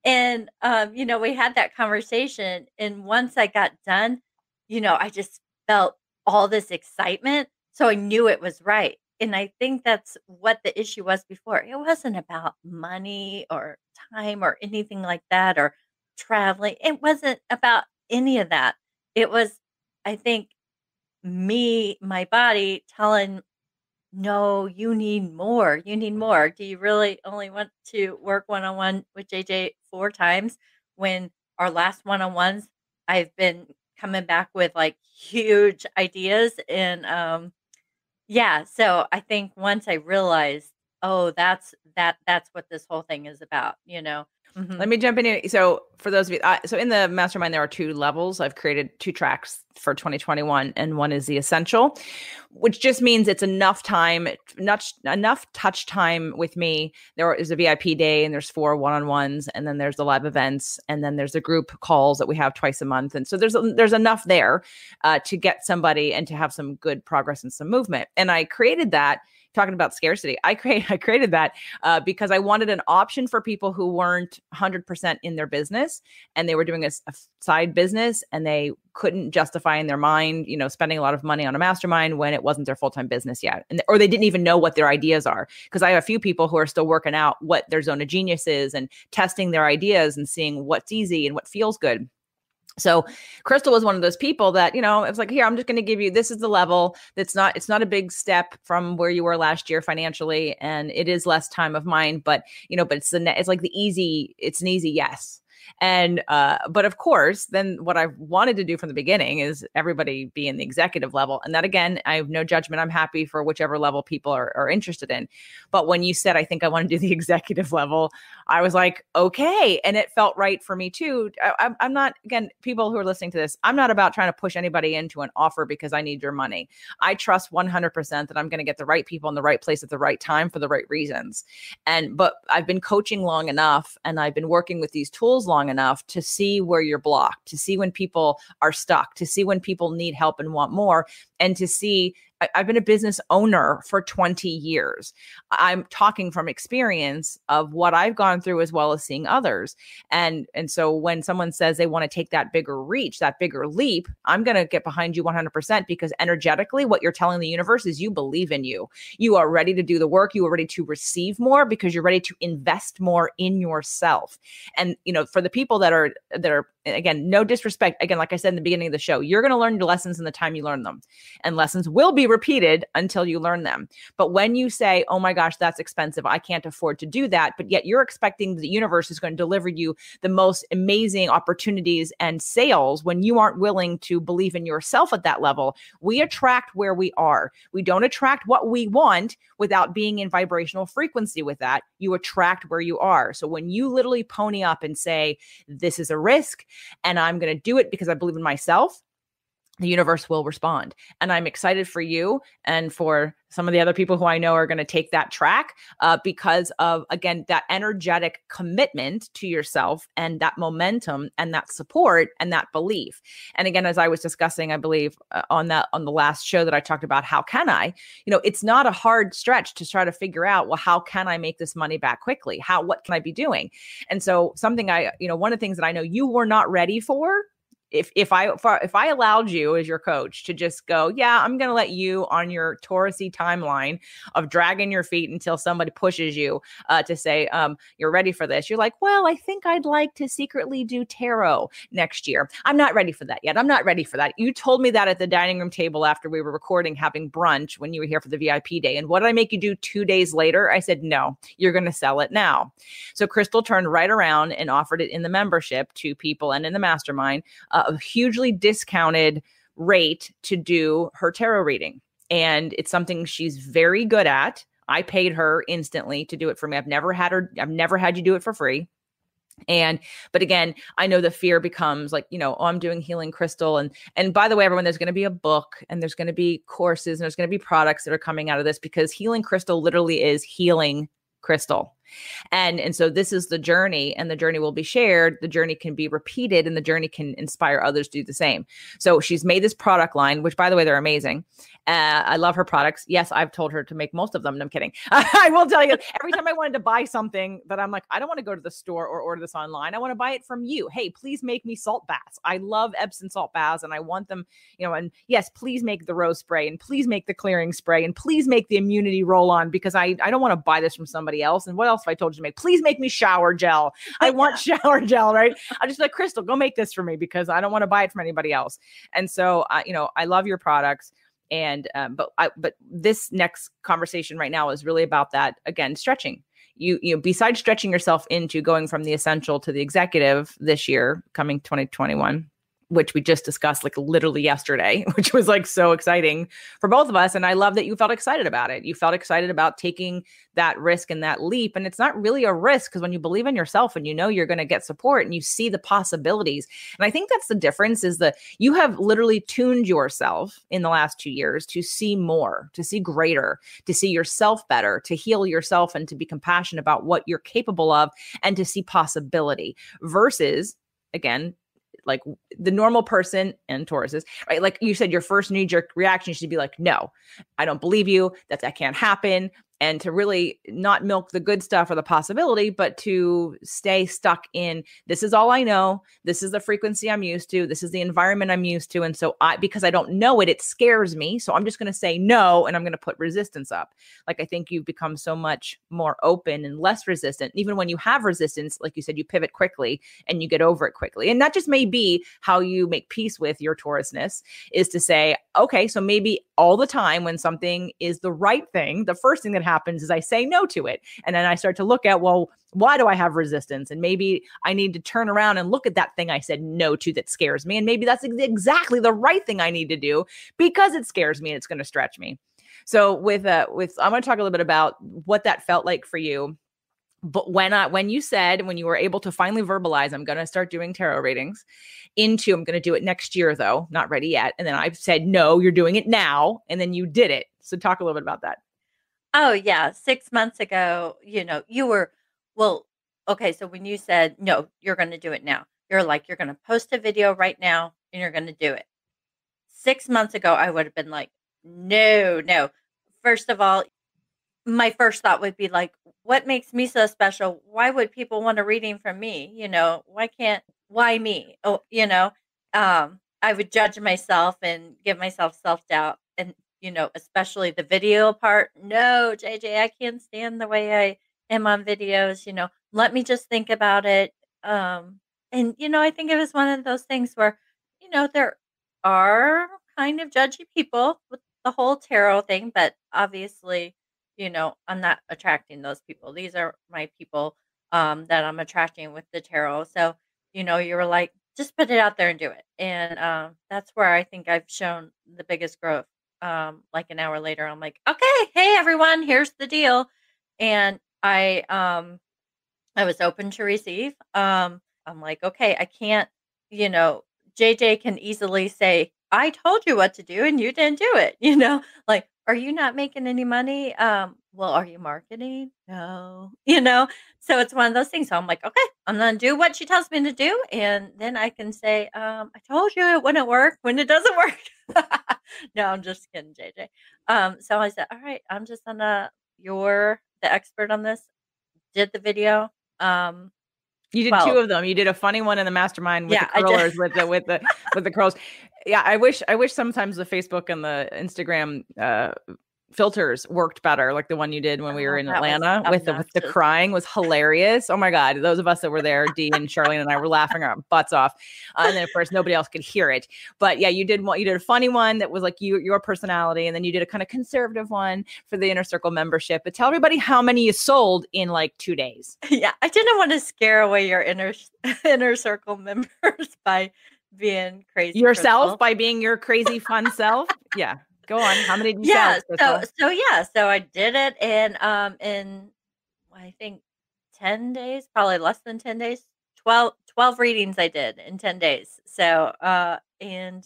And we had that conversation. And once I got done, I just felt all this excitement. So I knew it was right. And I think that's what the issue was before. It wasn't about money or time or anything like that or traveling. It wasn't about any of that. It was, I think, my body telling, no, you need more. You need more. Do you really only want to work one-on-one with JJ 4 times when our last one-on-ones, I've been coming back with like huge ideas and yeah, so I think once I realized, oh, that's what this whole thing is about. Mhm. Let me jump in. So for those of you, so in the mastermind, there are 2 levels. I've created 2 tracks for 2021, and one is the essential, which just means it's enough time, not enough touch time with me. There is a VIP day, and there's 4 one-on-ones, and then there's the live events, and then there's the group calls that we have twice a month. And so there's enough there to get somebody and to have some good progress and some movement. And I created that talking about scarcity. I created that because I wanted an option for people who weren't 100% in their business and they were doing a side business and they couldn't justify in their mind, spending a lot of money on a mastermind when it wasn't their full-time business yet. Or they didn't even know what their ideas are. Because I have a few people who are still working out what their zone of genius is and testing their ideas and seeing what's easy and what feels good. So Christel was one of those people that, it was like, here, I'm just going to give you, this is the level it's not a big step from where you were last year financially. And it is less time of mine, but it's like it's an easy yes. And, but of course, then what I wanted to do from the beginning is everybody be in the executive level. And that, again, I have no judgment. I'm happy for whichever level people are interested in. But when you said, I think I want to do the executive level, I was like, okay. And it felt right for me too. I'm not, again, people who are listening to this, I'm not about trying to push anybody into an offer because I need your money. I trust 100% that I'm going to get the right people in the right place at the right time for the right reasons. But I've been coaching long enough and I've been working with these tools long enough to see where you're blocked, to see when people are stuck, to see when people need help and want more, and to see I've been a business owner for 20 years. I'm talking from experience of what I've gone through as well as seeing others. And so when someone says they want to take that bigger reach, that bigger leap, I'm going to get behind you 100% because energetically what you're telling the universe is you believe in you. You are ready to do the work. You are ready to receive more because you're ready to invest more in yourself. And, for the people that are, again, no disrespect. Again, like I said in the beginning of the show, you're going to learn your lessons in the time you learn them, and lessons will be repeated until you learn them. But when you say, oh my gosh, that's expensive, I can't afford to do that, but yet you're expecting the universe is going to deliver you the most amazing opportunities and sales when you aren't willing to believe in yourself at that level, we attract where we are. We don't attract what we want without being in vibrational frequency with that. You attract where you are. So when you literally pony up and say, this is a risk and I'm going to do it because I believe in myself, the universe will respond. And I'm excited for you and for some of the other people who I know are going to take that track because of, again, that energetic commitment to yourself and that momentum and that support and that belief. And again, as I was discussing, I believe on the last show that I talked about, how can I, it's not a hard stretch to try to figure out, well, how can I make this money back quickly? What can I be doing? And so something one of the things that I know you were not ready for, if I allowed you as your coach to just go, yeah, I'm going to let you on your Taurus-y timeline of dragging your feet until somebody pushes you to say, you're ready for this. You're like, well, I think I'd like to secretly do tarot next year. I'm not ready for that yet. I'm not ready for that. You told me that at the dining room table after we were recording, having brunch when you were here for the VIP day. And what did I make you do 2 days later? I said, no, you're going to sell it now. So Christel turned right around and offered it in the membership to people and in the mastermind, a hugely discounted rate to do her tarot reading. And it's something she's very good at. I paid her instantly to do it for me. I've never had you do it for free. But again, I know the fear becomes like, oh, I'm doing Healing Christel. And by the way, everyone, there's going to be a book and there's going to be courses and there's going to be products that are coming out of this because Healing Christel literally is healing Christel. And so this is the journey, and the journey will be shared. The journey can be repeated, and the journey can inspire others to do the same. So she's made this product line, which, by the way, they're amazing. I love her products. Yes, I've told her to make most of them. No, I'm kidding. I will tell you, every time I wanted to buy something that I'm like, I don't want to go to the store or order this online. I want to buy it from you. Hey, please make me salt baths. I love Epsom salt baths, and I want them, and yes, please make the rose spray, and please make the clearing spray, and please make the immunity roll on, because I don't want to buy this from somebody else. And what else have I told you to make? Please make me shower gel. I want shower gel, right? I just like, Christel, go make this for me because I don't want to buy it from anybody else. And so, I love your products. But this next conversation right now is really about that, again, stretching. You besides stretching yourself into going from the essential to the executive this year, coming 2021, which we just discussed like literally yesterday, which was like so exciting for both of us. And I love that you felt excited about it. You felt excited about taking that risk and that leap. And it's not really a risk because when you believe in yourself and you're going to get support and you see the possibilities. And I think that's the difference, is that you have literally tuned yourself in the last 2 years to see more, to see greater, to see yourself better, to heal yourself and to be compassionate about what you're capable of and to see possibility versus, again, like the normal person and Tauruses, right? Like you said, your first knee-jerk reaction should be like, no, I don't believe you. That can't happen. And to really not milk the good stuff or the possibility, but to stay stuck in, this is all I know. This is the frequency I'm used to. This is the environment I'm used to. And so because I don't know it, it scares me. So I'm just going to say no, and I'm going to put resistance up. Like, I think you've become so much more open and less resistant. Even when you have resistance, like you said, you pivot quickly and you get over it quickly. And that just may be how you make peace with your Taurusness, is to say, okay, so maybe all the time when something is the right thing, the first thing that happens is I say no to it. And then I start to look at, well, why do I have resistance? And maybe I need to turn around and look at that thing I said no to that scares me. And maybe that's exactly the right thing I need to do because it scares me and it's going to stretch me. So I'm going to talk a little bit about what that felt like for you. But when you were able to finally verbalize, I'm going to start doing tarot readings, I'm going to do it next year, though, not ready yet. And then I've said, no, you're doing it now. And then you did it. So talk a little bit about that. Oh, yeah. 6 months ago, you were, well, okay. So when you said, no, you're going to do it now, you're like, you're going to post a video right now and you're going to do it. 6 months ago, I would have been like, no. First of all, my first thought would be like, what makes me so special? Why would people want a reading from me? Why me? Oh, I would judge myself and give myself self-doubt. And, especially the video part. No, JJ, I can't stand the way I am on videos. Let me just think about it. And, I think it was one of those things where, there are kind of judgy people with the whole tarot thing, but obviously, I'm not attracting those people. These are my people that I'm attracting with the tarot. So, you were like, just put it out there and do it. And that's where I think I've shown the biggest growth. Like an hour later, I'm like, okay, hey everyone, here's the deal. And I was open to receive. I'm like, okay, I can't, JJ can easily say, I told you what to do and you didn't do it, like, are you not making any money? Well, are you marketing? No, so it's one of those things. So I'm like, okay, I'm going to do what she tells me to do. And then I can say, I told you it wouldn't work when it doesn't work. No, I'm just kidding, JJ. So I said, all right, I'm just you're the expert on this. Did the video. You did two of them. You did a funny one in the Mastermind with the curlers, with the curls. Yeah, I wish sometimes the Facebook and the Instagram filters worked better, like the one you did when we were in Atlanta with the crying was hilarious. Oh my God. Those of us that were there, Dee and Charlene and I, were laughing our butts off. And then of course nobody else could hear it. But yeah, you did a funny one that was like your personality. And then you did a kind of conservative one for the Inner Circle membership. But tell everybody how many you sold in like 2 days. Yeah. I didn't want to scare away your inner Circle members by being crazy. Yourself, Crystal. by being your crazy fun self. Yeah. Go on. How many did you sell? So I did it in I think 10 days, probably less than 10 days, 12 readings I did in 10 days. So, and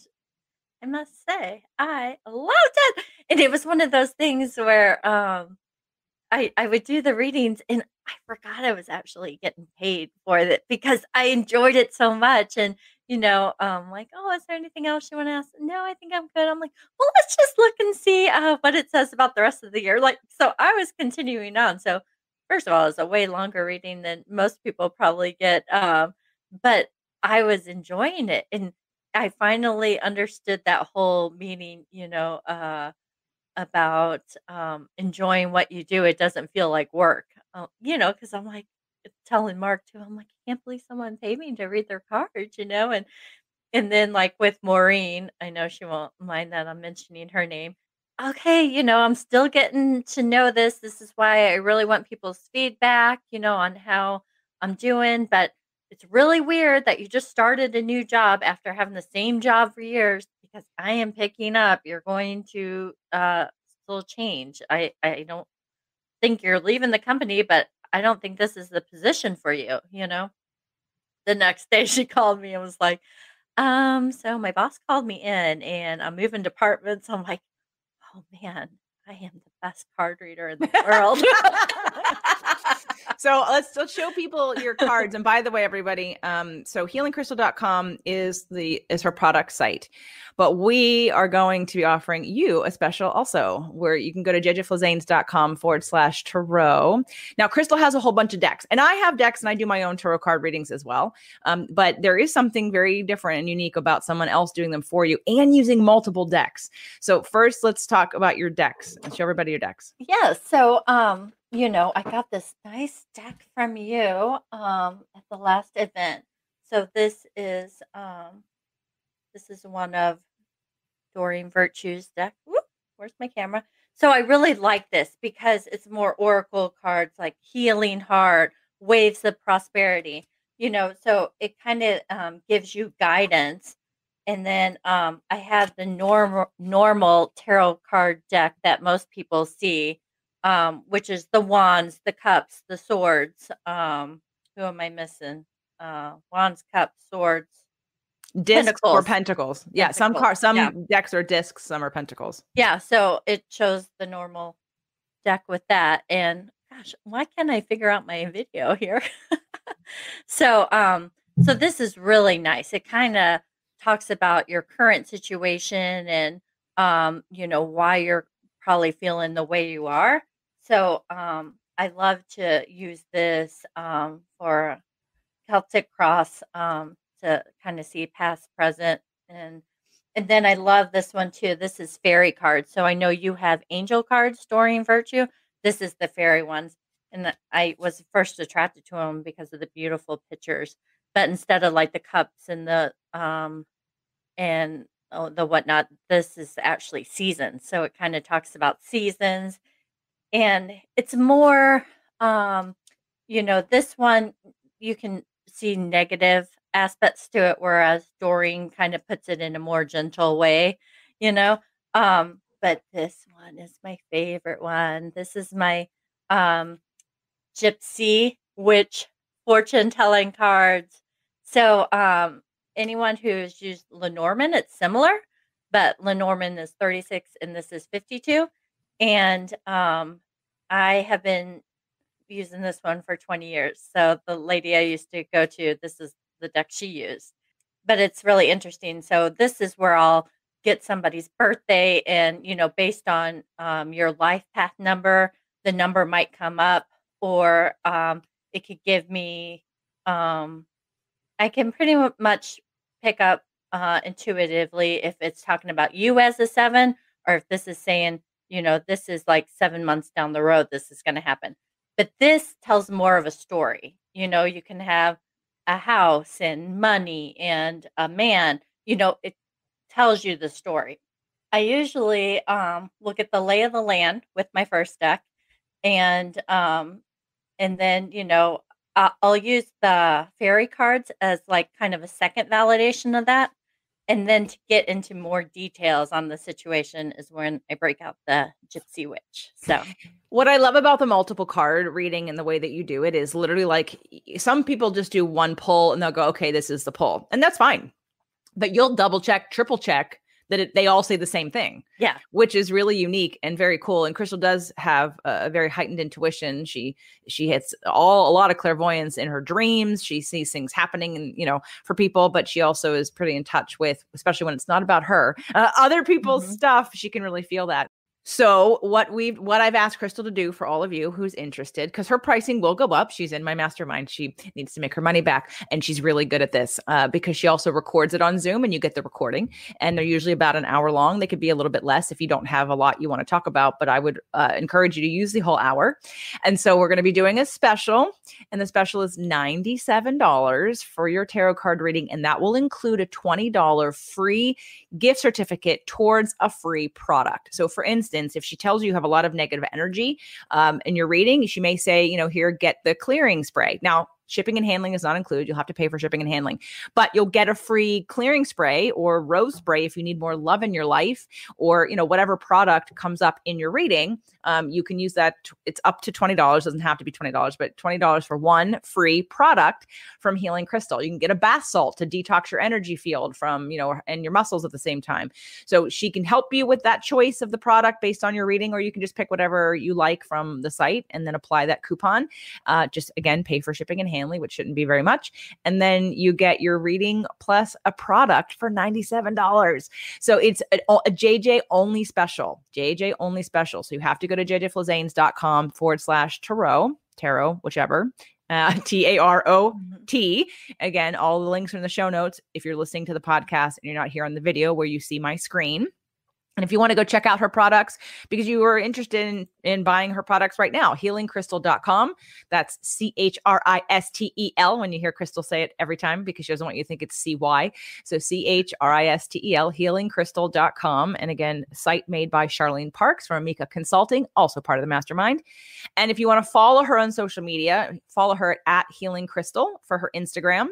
I must say, I loved it. And it was one of those things where, I would do the readings and I forgot I was actually getting paid for it because I enjoyed it so much. And, like, oh, is there anything else you want to ask? No, I think I'm good. I'm like, well, let's just look and see what it says about the rest of the year. Like, so I was continuing on. So first of all, it's a way longer reading than most people probably get. But I was enjoying it. And I finally understood that whole meaning, about enjoying what you do. It doesn't feel like work, because I'm like telling Mark too, I'm like, I can't believe someone paid me to read their cards, and then like with Maureen, I know she won't mind that I'm mentioning her name. Okay, I'm still getting to know this. This is why I really want people's feedback, on how I'm doing. But it's really weird that you just started a new job after having the same job for years, because I am picking up. You're going to still change. I don't think you're leaving the company, but I don't think this is the position for you, The next day she called me and was like, so my boss called me in and I'm moving departments. I'm like, oh man, I am the best card reader in the world. So let's show people your cards. And by the way, everybody, so healingcrystal.com is her product site. But we are going to be offering you a special also, where you can go to jjflazanes.com/tarot. Now, Christel has a whole bunch of decks, and I have decks, and I do my own tarot card readings as well. But there is something very different and unique about someone else doing them for you and using multiple decks. So first, let's talk about your decks and show everybody your decks. Yeah. So, I got this nice deck from you at the last event. So this is one of Doreen Virtue's deck. Whoop, where's my camera? So I really like this because it's more oracle cards like Healing Heart, Waves of Prosperity. So it kind of gives you guidance. And then I have the normal tarot card deck that most people see, which is the wands, the cups, the swords. Who am I missing? Wands, cups, swords. Discs Pentacles. or pentacles. Yeah, some decks are discs, some are pentacles. Yeah, so it shows the normal deck with that. And gosh, why can't I figure out my video here? So this is really nice. It kind of talks about your current situation and why you're probably feeling the way you are. So I love to use this for Celtic Cross to kind of see past, present, and then I love this one too. This is fairy cards. So I know you have angel cards, Doreen Virtue. This is the fairy ones, and I was first attracted to them because of the beautiful pictures. But instead of like the cups and the the whatnot, this is actually seasons. So it kind of talks about seasons, and it's more, this one you can see negative aspects to it, whereas Doreen kind of puts it in a more gentle way, but this one is my favorite one. This is my Gypsy Witch fortune telling cards. So anyone who's used Lenormand, it's similar, but Lenormand is 36 and this is 52. And I have been using this one for 20 years. So the lady I used to go to, this is the deck she used. But it's really interesting. So this is where I'll get somebody's birthday and, based on your life path number, the number might come up, or it could give me, I can pretty much pick up intuitively if it's talking about you as a 7, or if this is saying, this is like 7 months down the road, this is going to happen. But this tells more of a story. You can have a house and money and a man, it tells you the story. I usually look at the lay of the land with my first deck, and then, I'll use the fairy cards as like kind of a second validation of that. And then to get into more details on the situation is when I break out the Gypsy Witch. So what I love about the multiple card reading and the way that you do it is literally like some people just do one pull and they'll go, okay, this is the pull. And that's fine. But you'll double check, triple check that they all say the same thing. Yeah. Which is really unique and very cool. And Christel does have a very heightened intuition. She hits a lot of clairvoyance in her dreams. She sees things happening and, for people, but she also is pretty in touch with, especially when it's not about her, other people's stuff. She can really feel that. So what I've asked Christel to do for all of you who's interested, because her pricing will go up. She's in my mastermind. She needs to make her money back. And she's really good at this because she also records it on Zoom and you get the recording. And they're usually about an hour long. They could be a little bit less if you don't have a lot you want to talk about. But I would encourage you to use the whole hour. And so we're going to be doing a special. And the special is $97 for your tarot card reading. And that will include a $20 free gift certificate towards a free product. So for instance, if she tells you have a lot of negative energy in your reading, she may say, here, get the clearing spray. Now, Shipping and handling is not included. You'll have to pay for shipping and handling, but you'll get a free clearing spray or rose spray if you need more love in your life, or, whatever product comes up in your reading. You can use that. It's up to $20. Doesn't have to be $20, but $20 for one free product from Healing Christel. You can get a bath salt to detox your energy field from, and your muscles at the same time. So she can help you with that choice of the product based on your reading, or you can just pick whatever you like from the site and then apply that coupon. Just again, pay for shipping and handling, which shouldn't be very much. And then you get your reading plus a product for $97. So it's a JJ only special, So you have to go to jjflazanes.com/tarot, whichever. TAROT. Again, all the links are in the show notes if you're listening to the podcast and you're not here on the video where you see my screen. And if you want to go check out her products because you are interested in buying her products right now, healingcrystal.com. That's CHRISTEL. When you hear Christel say it every time, because she doesn't want you to think it's CY. So CHRISTEL, healingcrystal.com. And again, site made by Charlene Parks from Amika Consulting, also part of the Mastermind. And if you want to follow her on social media, follow her at Healing Christel for her Instagram.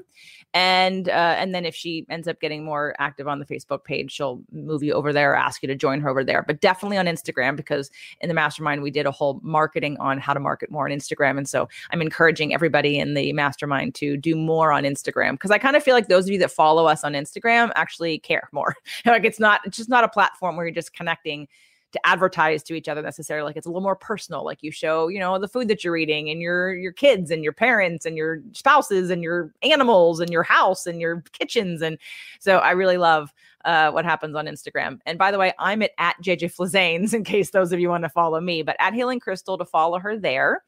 And then if she ends up getting more active on the Facebook page, she'll move you over there, ask you to join her over there. But definitely on Instagram, because in the Mastermind, we did a whole marketing on how to market more on Instagram. And so I'm encouraging everybody in the Mastermind to do more on Instagram, because I kind of feel like those of you that follow us on Instagram actually care more. Like it's just not a platform where you're just connecting to advertise to each other necessarily. Like it's a little more personal. Like you show, the food that you're eating and your kids and your parents and your spouses and your animals and your house and your kitchens. And so I really love what happens on Instagram. And by the way, I'm at JJ Flazanes in case those of you want to follow me, but at Healing Christel to follow her there.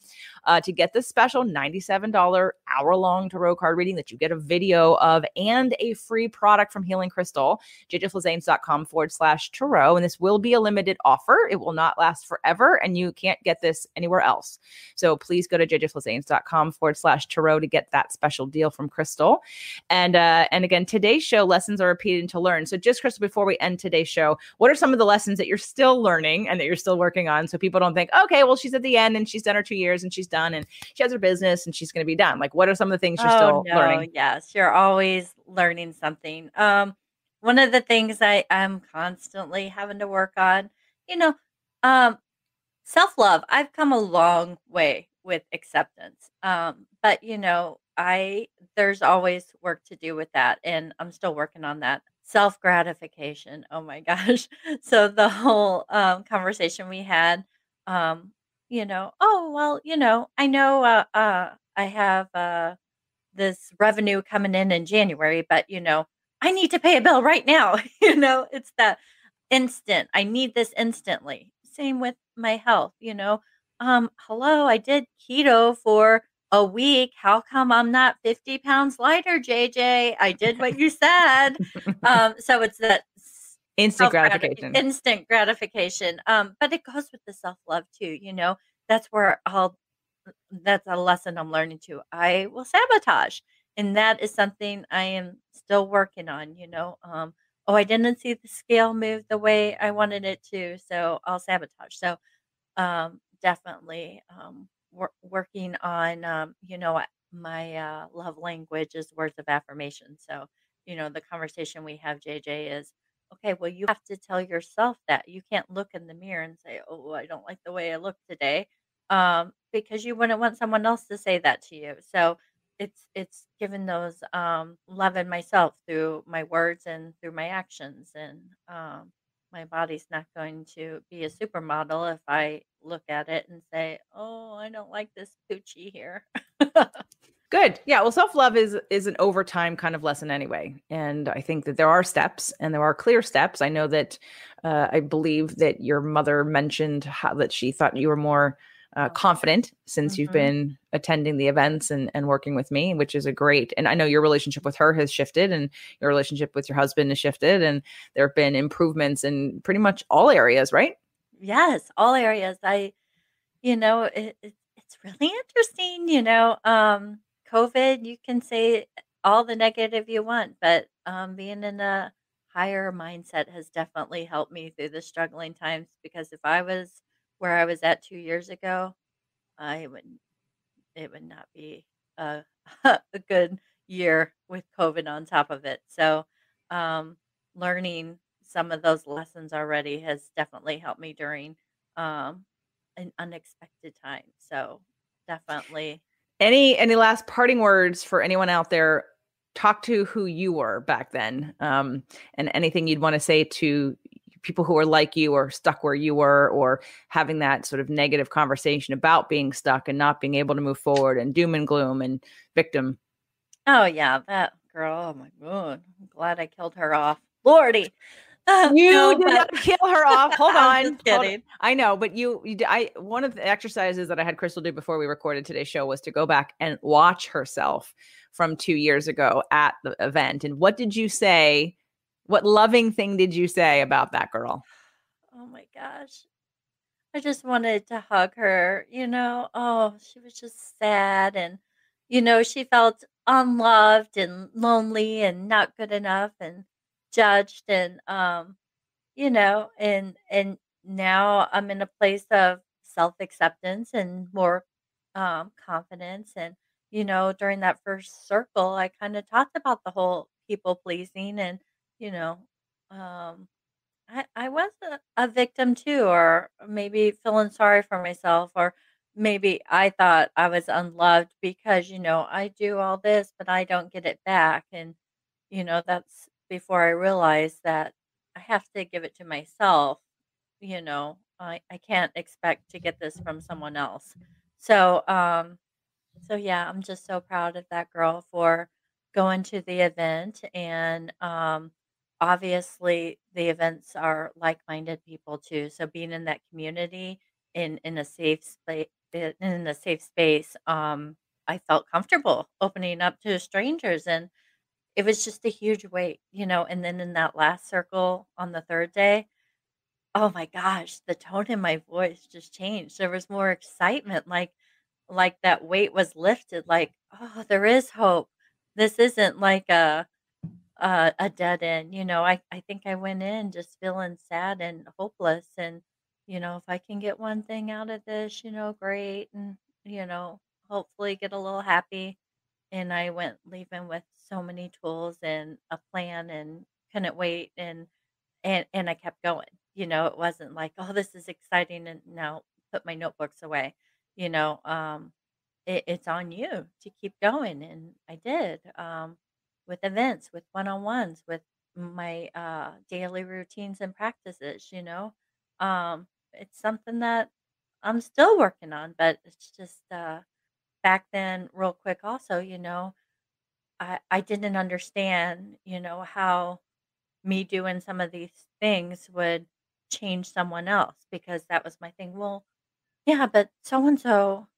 To get this special $97 hour-long tarot card reading that you get a video of and a free product from Healing Christel, jjflazanes.com/tarot. And this will be a limited offer. It will not last forever, and you can't get this anywhere else. So please go to jjflazanes.com/tarot to get that special deal from Christel. And again, today's show, lessons are repeated to learn. So just, Christel, before we end today's show, what are some of the lessons that you're still learning and that you're still working on, so people don't think, okay, well, she's at the end and she's done her 2 years and she's done and she has her business and she's going to be done. Like, what are some of the things you're still learning? Yes, you're always learning something. One of the things I'm constantly having to work on, self-love. I've come a long way with acceptance. But there's always work to do with that, and I'm still working on that. Self-gratification. Oh my gosh. So the whole conversation we had, oh, well, I know I have this revenue coming in January, but, I need to pay a bill right now. It's that instant. I need this instantly. Same with my health, hello, I did keto for a week. How come I'm not 50 pounds lighter, JJ? I did what you said. So it's that instant gratification. Instant gratification. But it goes with the self-love too, that's where that's a lesson I'm learning too. I will sabotage. And that is something I am still working on, oh, I didn't see the scale move the way I wanted it to, so I'll sabotage. So definitely working on, my love language is words of affirmation. So, the conversation we have, JJ, is, okay, well, you have to tell yourself that. You can't look in the mirror and say, oh, I don't like the way I look today, because you wouldn't want someone else to say that to you. So it's given those loving myself through my words and through my actions. And my body's not going to be a supermodel if I look at it and say, oh, I don't like this poochie here. Good. Yeah. Well, self-love is an overtime kind of lesson anyway. And I think that there are steps and there are clear steps. I know that I believe that your mother mentioned that she thought you were more confident since you've been attending the events and working with me, which is a great, and I know your relationship with her has shifted and your relationship with your husband has shifted, and there have been improvements in pretty much all areas, right? Yes, all areas. It's really interesting, COVID, you can say all the negative you want, but being in a higher mindset has definitely helped me through the struggling times, because if I was where I was at 2 years ago, it would not be a a good year with COVID on top of it. So, um, learning some of those lessons already has definitely helped me during um, an unexpected time. So, definitely. Any last parting words for anyone out there? Talk to who you were back then, and anything you'd want to say to people who are like you or stuck where you were, or having that sort of negative conversation about being stuck and not being able to move forward, and doom and gloom and victim. Oh, yeah, that girl. Oh my god. I'm glad I killed her off. Lordy. You No, did but not kill her off. Hold I'm on. just kidding. I know, but one of the exercises that I had Christel do before we recorded today's show was to go back and watch herself from 2 years ago at the event. And what did you say? What loving thing did you say about that girl? Oh my gosh. I just wanted to hug her, Oh, she was just sad and, she felt unloved and lonely and not good enough and judged and and now I'm in a place of self-acceptance and more confidence and during that first circle I kind of talked about the whole people pleasing and you know um I was a victim too, or maybe feeling sorry for myself, or maybe I thought I was unloved because, I do all this, but I don't get it back. And, that's before I realized that I have to give it to myself. I can't expect to get this from someone else. So, so yeah, I'm just so proud of that girl for going to the event and obviously the events are like-minded people too. So being in that community in a safe space in a safe space, I felt comfortable opening up to strangers and it was just a huge weight, and then in that last circle on the third day, oh my gosh, the tone in my voice just changed. There was more excitement, like that weight was lifted, like, "Oh, there is hope. This isn't like a dead end," I think I went in just feeling sad and hopeless and, if I can get one thing out of this, great, and, hopefully get a little happy. And I went leaving with so many tools and a plan and couldn't wait and I kept going. It wasn't like, "Oh, this is exciting," and now put my notebooks away. It's on you to keep going, and I did. With events, with one-on-ones, with my daily routines and practices. It's something that I'm still working on, but it's just back then, real quick. Also, I didn't understand, how me doing some of these things would change someone else because that was my thing. Well, yeah, but so and so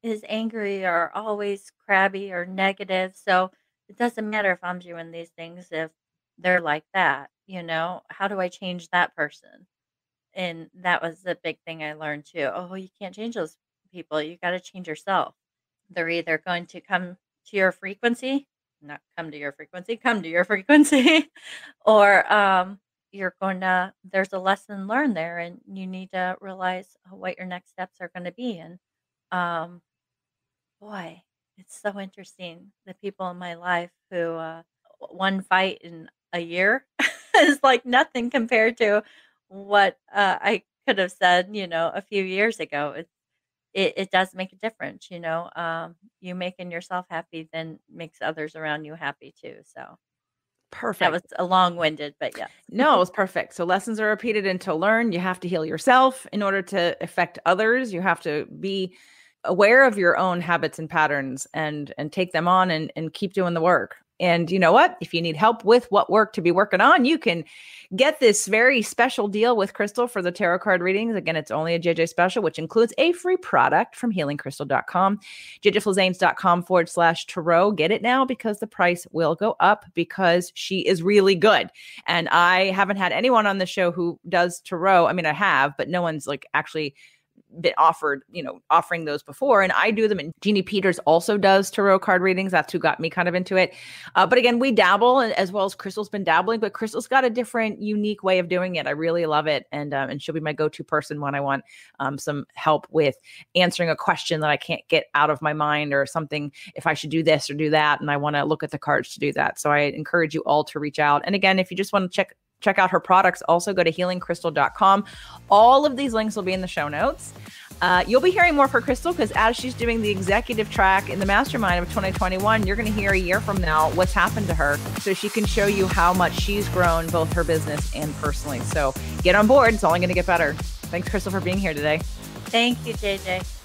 is angry or always crabby or negative. So it doesn't matter if I'm doing these things if they're like that, How do I change that person? And that was the big thing I learned too. Oh, you can't change those people. You got to change yourself. They're either going to come to your frequency, not come to your frequency, come to your frequency, or you're going to, there's a lesson learned there, and you need to realize what your next steps are going to be. And um, boy, it's so interesting. The people in my life who one fight in a year is like nothing compared to what I could have said, a few years ago. It does make a difference, you making yourself happy then makes others around you happy too. So that Perfect. was a long-winded, but yes. No, it was perfect. So lessons are repeated and to learn, you have to heal yourself in order to affect others. You have to be aware of your own habits and patterns and take them on and keep doing the work. And you know what? If you need help with what work to be working on, you can get this very special deal with Christel for the tarot card readings. Again, it's only a JJ special, which includes a free product from healingcrystal.com, jjflazames.com/tarot. Get it now because the price will go up because she is really good. And I haven't had anyone on the show who does tarot. I mean, I have, but no one's like actually been offered, offering those before, and I do them. And Jeannie Peters also does tarot card readings. That's who got me kind of into it. But again, we dabble, as well as Christel's been dabbling, but Christel's got a different, unique way of doing it. I really love it. And she'll be my go-to person when I want some help with answering a question that I can't get out of my mind, or something, if I should do this or do that. And I want to look at the cards to do that. So I encourage you all to reach out. And again, if you just want to check out her products, also go to healingchristel.com. All of these links will be in the show notes. You'll be hearing more for Christel, because as she's doing the executive track in the Mastermind of 2021, you're going to hear a year from now what's happened to her, so she can show you how much she's grown, both her business and personally. So get on board. It's only going to get better. Thanks, Christel, for being here today. Thank you, JJ.